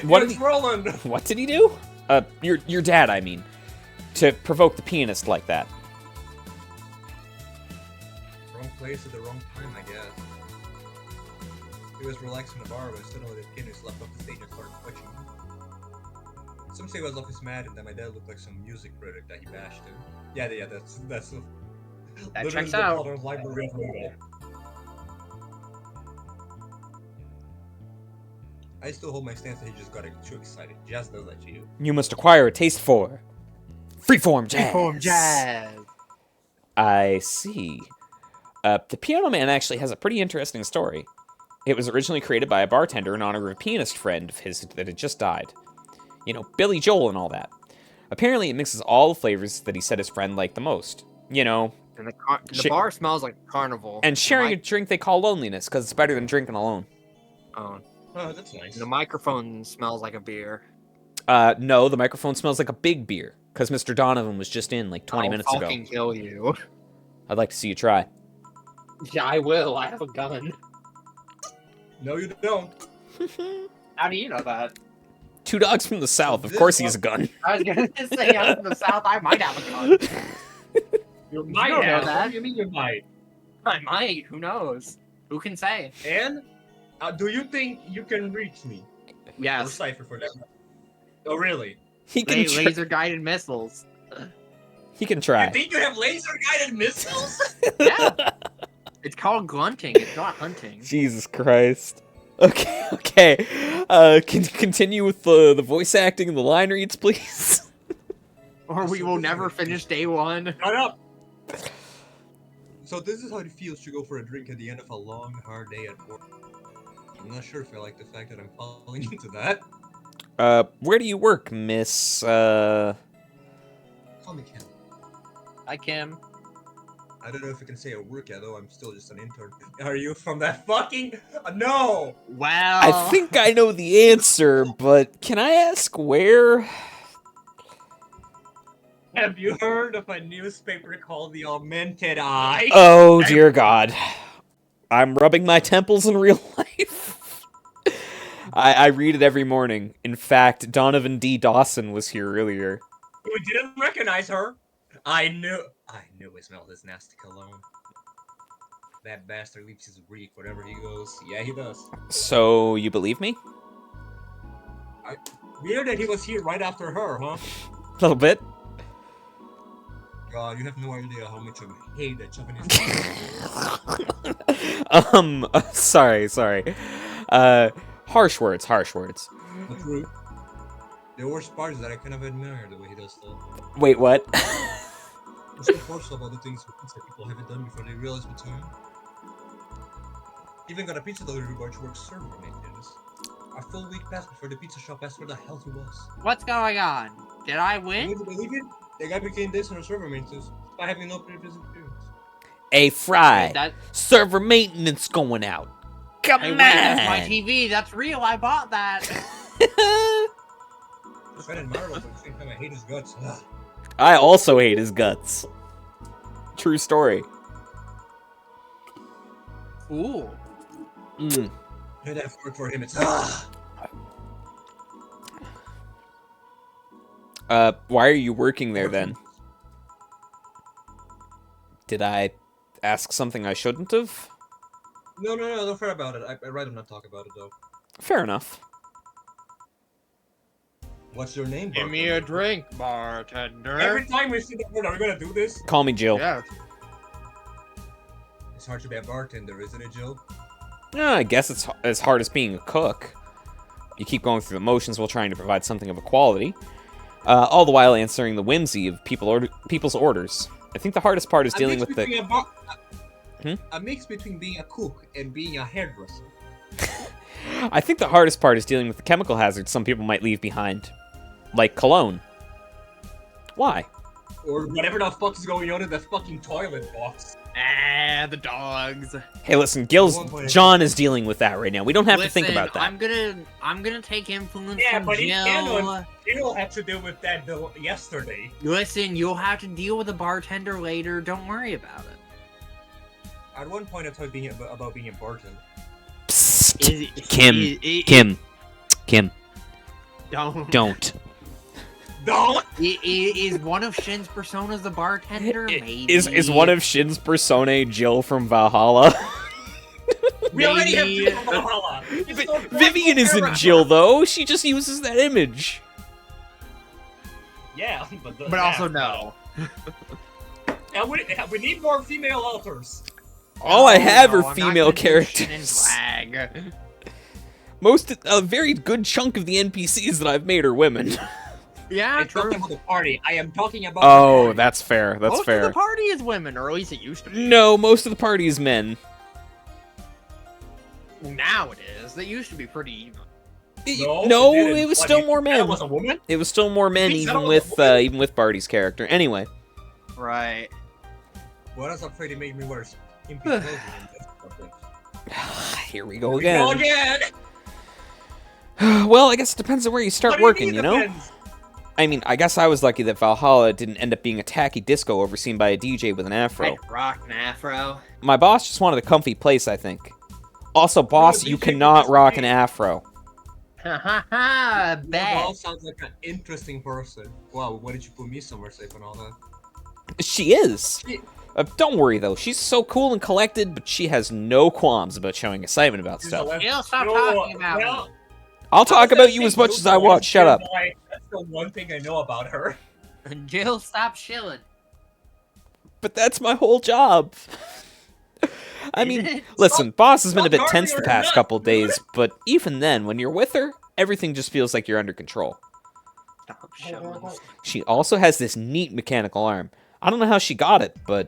What It's Roland. What did he do? Your dad, I mean. To provoke the pianist like that. Wrong place at the wrong time, I guess. He was relaxing the bar, but suddenly the pianist left off the stage and started twitching. Some say he was off his mad, and that my dad looked like some music critic that he bashed him. Yeah, that's That literally checks the out. modern library of Google. I still hold my stance that he just got too excited. Jazz does that to you. You must acquire a taste for freeform jazz. Freeform jazz. I see. The Piano Man actually has a pretty interesting story. It was originally created by a bartender in honor of a pianist friend of his that had just died. You know, Billy Joel and all that. Apparently it mixes all the flavors that he said his friend liked the most. You know, And the bar smells like carnival. and sharing a drink they call loneliness, because it's better than drinking alone. Oh. Oh, that's nice. And the microphone smells like a beer. No, the microphone smells like a big beer, because Mr. Donovan was just in like 20 minutes I'll ago. fucking kill you. I'd like to see you try. Yeah, I will. I have a gun. No, you don't. How do you know that? TwoDog's from the south. Of course he has a gun. I was gonna say, I'm from the south. I might have a gun. You might have. have. What What do you mean you might? I might. Who knows? Who can say? And do you think you can reach me? Or Yes. Cipher for that? Oh, really? He can Laser guided missiles. he can try. You think you have laser-guided missiles? Yeah. It's called grunting. It's not hunting. Jesus Christ. Okay. Can you continue with the voice acting and the line reads, please? Or we will never finish day one. Shut up! So this is how it feels to go for a drink at the end of a long, hard day at work. I'm not sure if I like the fact that I'm falling into that. Where do you work, Miss, Call me Ken. Hi, Kim. I don't know if I can say I work yet, though I'm still just an intern. Are you from that fucking... No! Well. I think I know the answer, but can I ask where? Have you heard of a newspaper called The Augmented Eye? Oh, dear God. I'm rubbing my temples in real life. I read it every morning. In fact, Donovan D. Dawson was here earlier. We didn't recognize her. I knew he smelled this nasty cologne. That bastard leaves his reek wherever he goes. Yeah, he does. So, you believe me? Weird that he was here right after her, huh? A little bit. God, you have no idea how much I hate that Japanese. Sorry. Harsh words. The truth. The worst part is that I kind of admire the way he does stuff. Wait, what? It's so forceful about the things that people haven't done before they realize what's on. Even got a pizza delivery boy to work server maintenance. A full week passed before the pizza shop asked where the hell he was. What's going on? Did I Can win? you believe it? The guy became this on a server maintenance by having no previous experience. A fry. That, Server maintenance going out. Come hey, on. wait, that's my TV. That's real. I bought that. It's kind of admirable, but at the same time I hate his guts. Ugh. I also hate his guts. True story. Ooh. Mm. I'd have to work for him. It's Why are you working there then? Did I ask something I shouldn't have? No, don't care about it. I'd rather not talk about it, though. Fair enough. What's your name, Give me a drink, bartender. Every time we see the word, are we gonna do this? Call me Jill. Yeah. It's hard to be a bartender, isn't it, Jill? Yeah, I guess it's as hard as being a cook. You keep going through the motions while trying to provide something of a quality, all the while answering the whimsy of people's orders. I think the hardest part is dealing with the... A mix between being a cook and being a hairdresser. I think the hardest part is dealing with the chemical hazards some people might leave behind. Like cologne. Why? Or whatever the fuck is going on in the fucking toilet box. Ah, the dogs. Hey, listen, John is dealing with that right now. We don't have to think about that. I'm gonna take influence Yeah, from but Jill. Jill had to deal with that yesterday. Listen, you'll have to deal with the bartender later. Don't worry about it. At one point, I thought about being a bartender. Psst. Kim. Don't. Don't. Don't! Is one of Shin's personas the bartender? Maybe. Is one of Shin's personae Jill from Valhalla? We already have Jill from Valhalla. Vivian isn't Jill, though. She just uses that image. Yeah, But also no. And we need more female authors. All I have No, are I'm not female gonna do Shin and characters. Flag. A very good chunk of the NPCs that I've made are women. Yeah, I'm true. talking about the party. I am talking about. Oh, that's fair. That's Most fair. of the party is women, or at least it used to be. No, most of the party is men. Now it is. They used to be pretty even. No, didn't. it was What, still you more said it men. was a woman? It was still more men, You said even it was a with woman? Barty's character. Anyway, Right. Well, I was afraid it made me wear skimpy clothing. here we go again. Again. Well, I guess it depends on where you start What do working, mean you know? depends? I mean, I guess I was lucky that Valhalla didn't end up being a tacky disco overseen by a DJ with an afro. I'd rock an afro. My boss just wanted a comfy place, I think. Also, boss, No, you DJ cannot was rock great. an afro. Ha ha ha! Your Bet. boss sounds like an interesting person. Wow, why did you put me somewhere safe and all that? She is. She- Don't worry, though. She's so cool and collected, but she has no qualms about showing excitement about She's stuff. a Jill, stop No, talking about well, me. I'll talk about you as much as I want. Shut up. That's the one thing I know about her. Jill, stop shilling. But that's my whole job. I Is mean, it? listen, boss has been a bit Stop tense the guarding her past nuts, couple dude. days, but even then, when you're with her, everything just feels like you're under control. Stop shilling. She also has this neat mechanical arm. I don't know how she got it, but...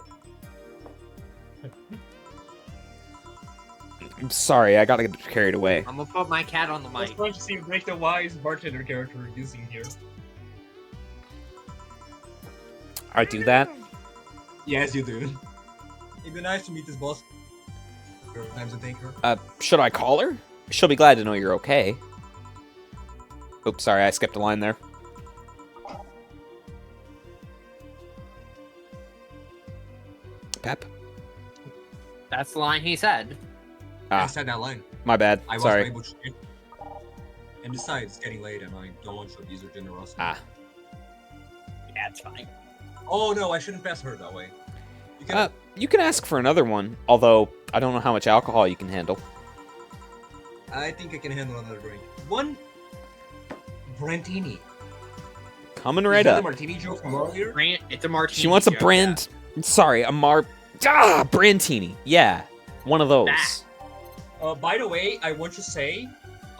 I'm sorry, I gotta get carried away. I'm gonna put my cat on the I was mic. trying to see break the wise bartender character we're using here. I do that? Yes, you do. It'd be nice to meet this boss. Times and thank her. Should I call her? She'll be glad to know you're okay. Oops, sorry, I skipped a line there. Pep? That's the line he said. I Ah, said that line. my bad. I wasn't Sorry. able to. And besides, it's getting late and I don't want to abuse her generosity. Ah. Yeah, it's fine. Oh no, I shouldn't pass her that way. You can, You can ask for another one, although I don't know how much alcohol you can handle. I think I can handle another drink. One Brantini. Coming Is right that the up. martini joke from earlier? It's a martini. She wants a joke, brand... Sorry, a Brandtini. Yeah, one of those. That. By the way, I want to say,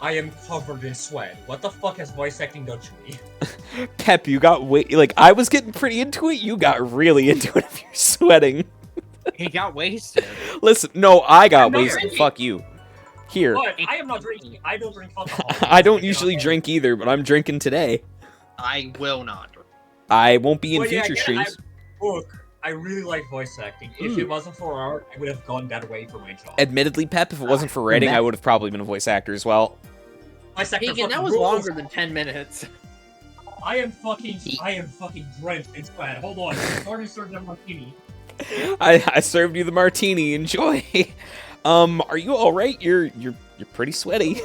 I am covered in sweat. What the fuck has voice acting done to me? Pep, you got like I was getting pretty into it. You got really into it if you're sweating. Yeah. He got wasted. Listen, no, I got I'm not wasted. drinking. Fuck you. Here, But I am not drinking. I don't drink alcohol. I don't usually drink either, but I'm drinking today. I will not. I won't be in Well, yeah, future again, streams. Look, I really like voice acting. If it wasn't for art, I would have gone that way for my job. Admittedly, Pep, if it wasn't for writing, I would have probably been a voice actor as well. Voice actor Keegan, that fucking was rules. longer than 10 minutes. I am fucking drenched in sweat. Hold on, I've already served a martini. I served you the martini. Enjoy. Are you all right? You're pretty sweaty.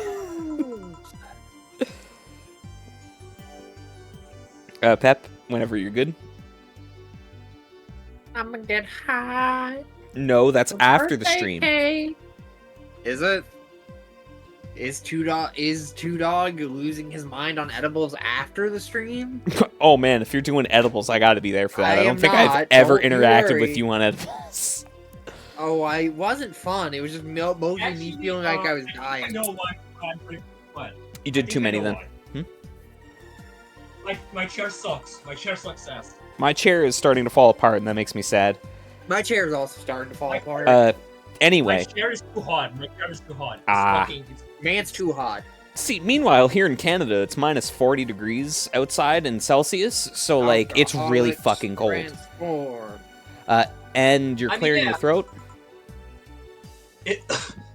Pep, whenever you're good. I'm gonna get high. No, that's after the stream. Is it? Is TwoDog losing his mind on edibles after the stream? Oh man, if you're doing edibles, I gotta be there for that. I don't am think I've not, ever don't interacted worry. with you on edibles. Oh, I wasn't fun. It was just mostly Actually, me feeling like I was I dying. know why I'm pretty fun. You did too many then. My chair sucks. My chair sucks ass. My chair is starting to fall apart, and that makes me sad. My chair is also starting to fall apart. Anyway. My chair is too hot. My chair is too hot. Man's too hot. See, meanwhile, here in Canada, it's minus 40 degrees outside in Celsius, so, like, it's really fucking cold. Transform. And you're clearing your throat? It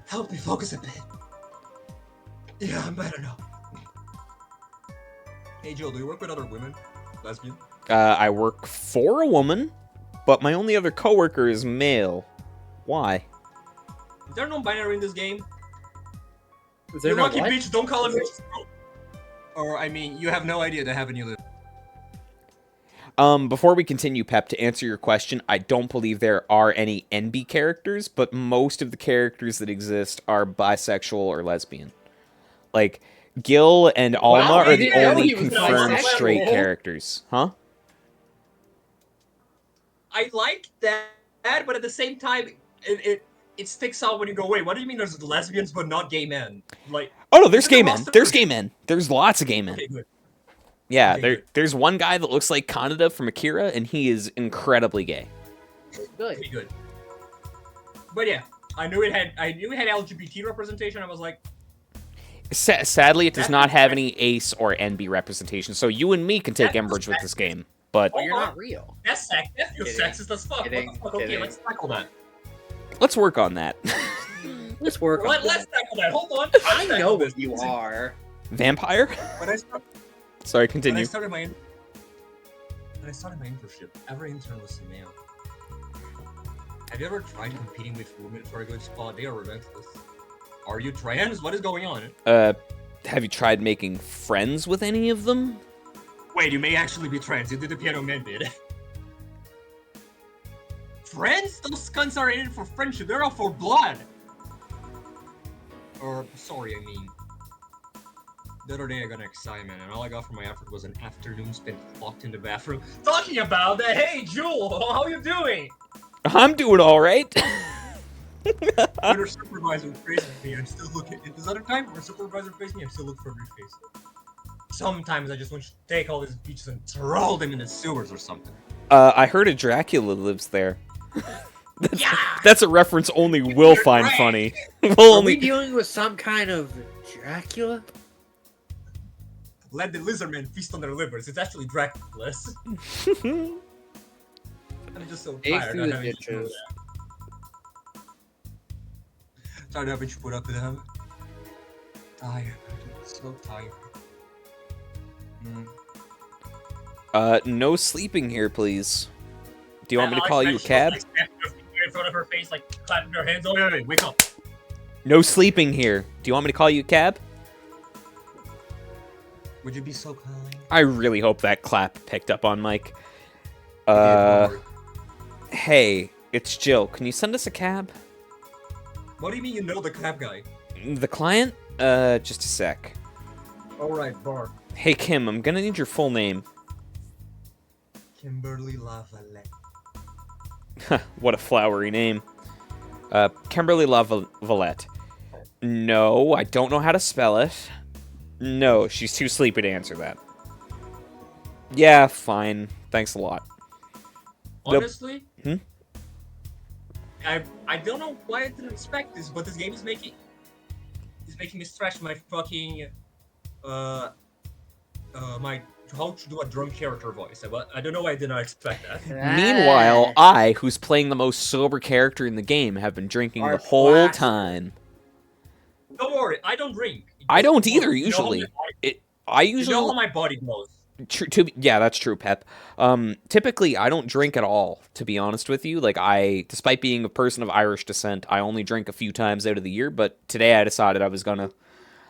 help me focus a bit. Yeah, I'm better now. Hey, Joe, do you work with other women? Lesbian? I work for a woman, but my only other coworker is male. Why? Is there no binary in this game? Is there You no lucky what? bitch, don't call it bitch. Or, I mean, you have no idea that haven't you lived. Before we continue, Pep, to answer your question, I don't believe there are any NB characters, but most of the characters that exist are bisexual or lesbian. Like, Gil and Alma Wow, I are the didn't know only he was confirmed bisexual. straight characters. Huh? I like that, but at the same time, it sticks out when you go, wait, what do you mean there's lesbians but not gay men? Like, Oh, no, there's is it gay a men. roster? There's gay men. There's lots of gay men. Okay, good. Yeah, Okay, good. there's one guy that looks like Kaneda from Akira, and he is incredibly gay. Good. Pretty good. But yeah, I knew it had LGBT representation. I was like, Sadly, it does not have any ace or NB representation, so you and me can take That's umbrage with this game. But Well, you're not real. that's sex. That feels Kidding. sexist as fuck. What Kidding. the fuck? Okay, Kidding. let's tackle that. let's work on that. Let's work on Let's that. tackle that. Hold on. I Let's know tackle what this. you are. Vampire? When I started, Sorry, when I continue. started my internship, every intern was a male. Have you ever tried competing with women for a good spot? They are relentless. Are you trans? What is going on? Have you tried making friends with any of them? Wait, you may actually be trans. You did the Piano Man bit. Friends? Those cunts are in it for friendship. They're out for blood. Or, sorry, I mean. The other day I got an assignment, and all I got for my effort was an afternoon spent locked in the bathroom talking about that. Hey, Jewel, how you doing? I'm doing all right. When her supervisor praised me, I'm still looking. This other time, when her supervisor praised me, I'm still looking for a briefcase. Sometimes I just want to take all these beaches and throw them in the sewers or something. I heard a Dracula lives there. That's a reference only we'll find right. funny. Are We'll we only. dealing with some kind of Dracula? Let the lizardmen feast on their livers. It's actually Dracula's. I'm just so Dig tired through of the having to do ditches. that. Tired of having to put up with them. Tired. So tired. No sleeping here, please. Do you want me to call you a cab? Like, snapping her finger in front of her face, like clapping her hands. Oh, wait, wake up. No sleeping here. Do you want me to call you a cab? Would you be so kind? I really hope that clap picked up on Mike. Don't worry. Hey, it's Jill. Can you send us a cab? What do you mean you know the clap guy? The client? Just a sec. Alright, Bar. Hey, Kim, I'm gonna need your full name. Kimberly Lavalette. What a flowery name. Kimberly Lavalette. No, I don't know how to spell it. No, she's too sleepy to answer that. Yeah, fine. Thanks a lot. Honestly, Hmm? I don't know why I didn't expect this, but this game is making me stretch my fucking my how to do a drunk character voice. I don't know why I did not expect that. Meanwhile, I, who's playing the most sober character in the game, have been drinking Our the whole blaster. time. Don't worry, I don't drink. I don't either, You know how usually. my body- I You usually... know how my body glows. Yeah, that's true, Pep. Typically, I don't drink at all, to be honest with you. Like, despite being a person of Irish descent, I only drink a few times out of the year, but today I decided I was gonna.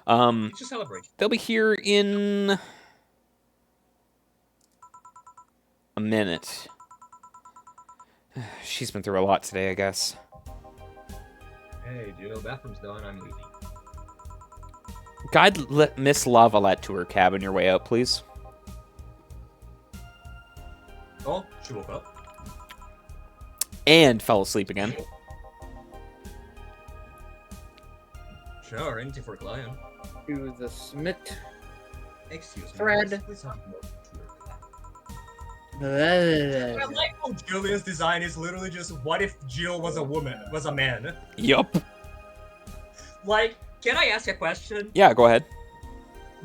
It's a celebration. They'll be here in a minute. She's been through a lot today, I guess. Hey, Jill, bathroom's done. I'm leaving. Guide Miss Lavalette to her cabin your way out, please. Oh, she woke up. And fell asleep again. Sure, anything for a client. To the Smith. Excuse me. Thread. Please have more Blah. I like how Jillian's design is literally just what if Jill was a woman, was a man. Yup. Like, can I ask a question? Yeah, go ahead.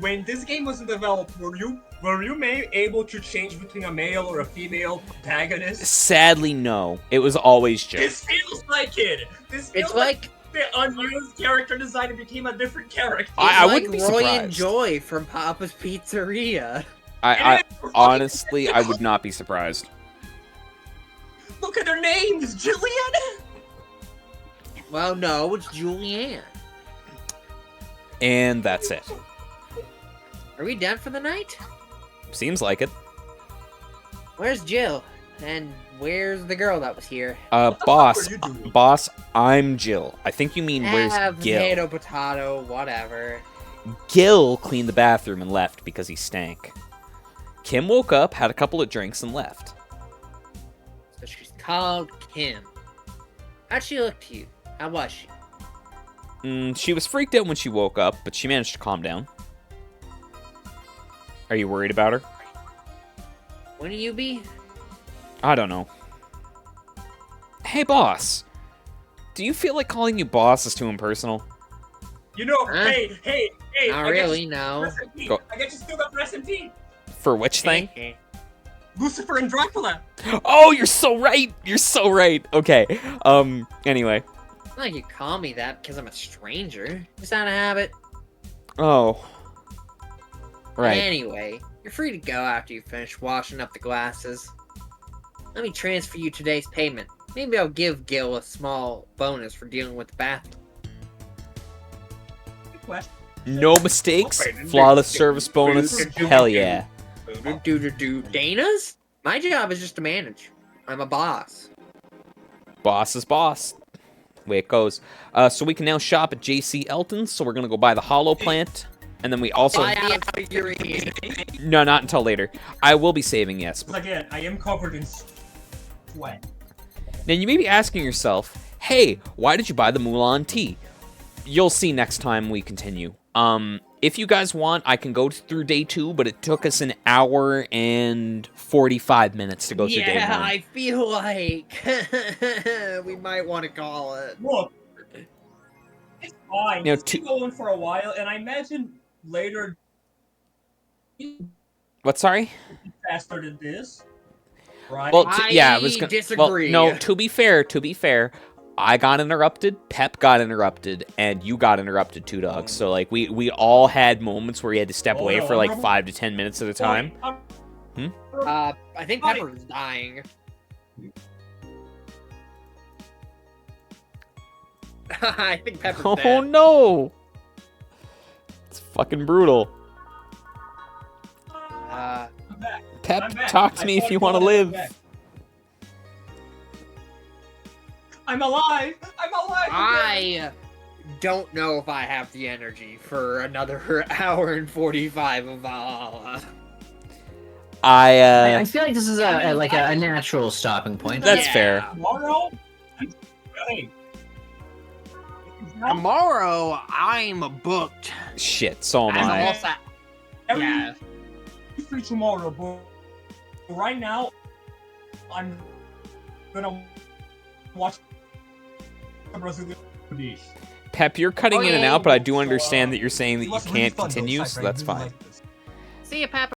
When this game was developed, were you able to change between a male or a female protagonist? Sadly, no. It was always Jill. This feels like it. This feels It's like the unused character design and became a different character. I like wouldn't be Roy surprised. and Joy from Papa's Pizzeria. I honestly, I would not be surprised. Look at their names, Jillian. Well, no, it's Julianne. And that's it. Are we done for the night? Seems like it. Where's Jill? And where's the girl that was here? Boss, What are you doing? boss, I'm Jill. I think you mean where's Potato, Gil? potato, whatever. Gil cleaned the bathroom and left because he stank. Kim woke up, had a couple of drinks, and left. So she's called Kim. How'd she look to you? How was she? She was freaked out when she woke up, but she managed to calm down. Are you worried about her? Wouldn't you be? I don't know. Hey, boss. Do you feel like calling you boss is too impersonal? You know, Huh? hey! Not I really, get no. you, Go- I get you still got rest in peace. For which thing? Lucifer and Dracula. Oh, you're so right. You're so right. Okay. Anyway. It's not like you call me that because I'm a stranger. Just out of habit. Oh. Right. Anyway, you're free to go after you finish washing up the glasses. Let me transfer you today's payment. Maybe I'll give Gil a small bonus for dealing with the bathroom. Good question. No mistakes. Flawless service bonus. Hell yeah. Dana's? My job is just to manage. I'm a boss. Boss is boss. Way it goes. So we can now shop at JC Elton's. So we're gonna go buy the hollow plant, and then we also Buy the figurine. no, not until later. I will be saving, yes. Again, I am covered in sweat. Now you may be asking yourself, hey, why did you buy the Mulan tea? You'll see next time we continue. If you guys want, I can go through day 2, but it took us an hour and 45 minutes to go through day 1. Yeah, I feel like we might want to call it. Look, it's fine. Now, It's been going for a while, and I imagine later What, sorry? faster than this, right? Well, yeah, I I was gonna disagree. Well, no, to be fair, I got interrupted, Pep got interrupted, and you got interrupted too, Dog. So like we all had moments where we had to step Oh, away no, for like I'm- 5 to 10 minutes at a time. I think Buddy. Pepper's dying. I think Pepper's Oh dead. no! It's fucking brutal. Uh, I'm back. Pep, I'm back. talk to I me if fought you want to for it, I'm live. back. I'm alive! I'm alive! I don't know if I have the energy for another hour and 45 of Valhalla. I feel like this is a natural stopping point. That's Yeah. fair. Tomorrow? Hey. Tomorrow, I'm booked. Shit, so am As I. also, yeah. Free tomorrow, but right now, I'm gonna watch the Brazilian dish. Pep, you're cutting in and Okay, out, but I do so, understand that you're saying that It you was really can't fun, though, continue, Cipher. so I that's really fine. liked this. See you, Pepper.